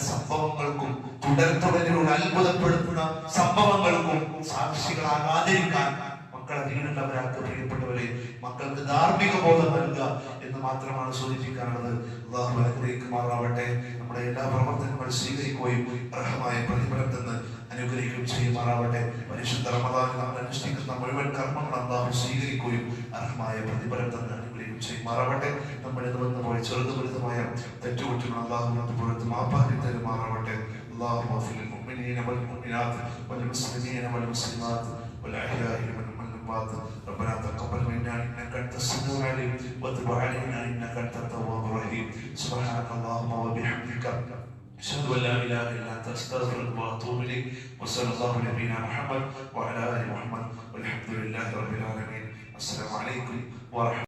സംഭവങ്ങൾക്കും തുടർത്തുടരിലുള്ള അത്ഭുതപ്പെടുത്തുന്ന സംഭവങ്ങൾക്കും സാക്ഷികളാകാതിരിക്കാൻ മക്കളെ വീടുള്ളവരാക്കുക. പ്രിയപ്പെട്ടവരെ, മക്കൾക്ക് ധാർമ്മിക ബോധം നൽകുക എന്ന് മാത്രമാണ് സൂചിപ്പിക്കാനുള്ളത്. അല്ലാഹു അനുഗ്രഹിക്കുമാറാവട്ടെ. നമ്മുടെ എല്ലാ പ്രവർത്തനങ്ങളും സ്വീകരിക്കുകയും അർഹമായ പ്രതിഫലം തന്ന് അനുഗ്രഹിക്കുകയും ചെയ്യുമാറാവട്ടെ. പരിശുദ്ധ റമദാനിൽ നമ്മൾ അനുഷ്ഠിക്കുന്ന മുഴുവൻ കർമ്മങ്ങൾ അല്ലാഹു സ്വീകരിക്കുകയും അർഹമായ പ്രതിഫലം തന്ന് അനുഗ്രഹിക്കുകയും ചെയ്യുമാറാവട്ടെ. നമ്മളിൽ വന്നു പോയ ചെറുതുവലുതുമായ തെറ്റുകുറ്റങ്ങൾ അല്ലാഹു പുറത്ത് മാപ്പാക്കി തരുമാറാവട്ടെ. അല്ലാഹു ഗഫിർ മുഅ്മിനീന വൽ മുഅ്മിനാത്ത് വൽ മുസ്ലിമീന വൽ മുസ്ലിമാത്ത് വൽ അഹ്യാഇ വൽ അംവാത്ത്. ربنا تقبل منا انك انت السميع العليم وتب علينا انك انت التواب الرحيم. سبحانك اللهم وبحمدك أشهد أن لا إله إلا أنت أستغفرك وأتوب إليك. وصلى الله على نبينا محمد وعلى آل محمد والحمد لله رب العالمين. السلام عليكم ورحمة الله.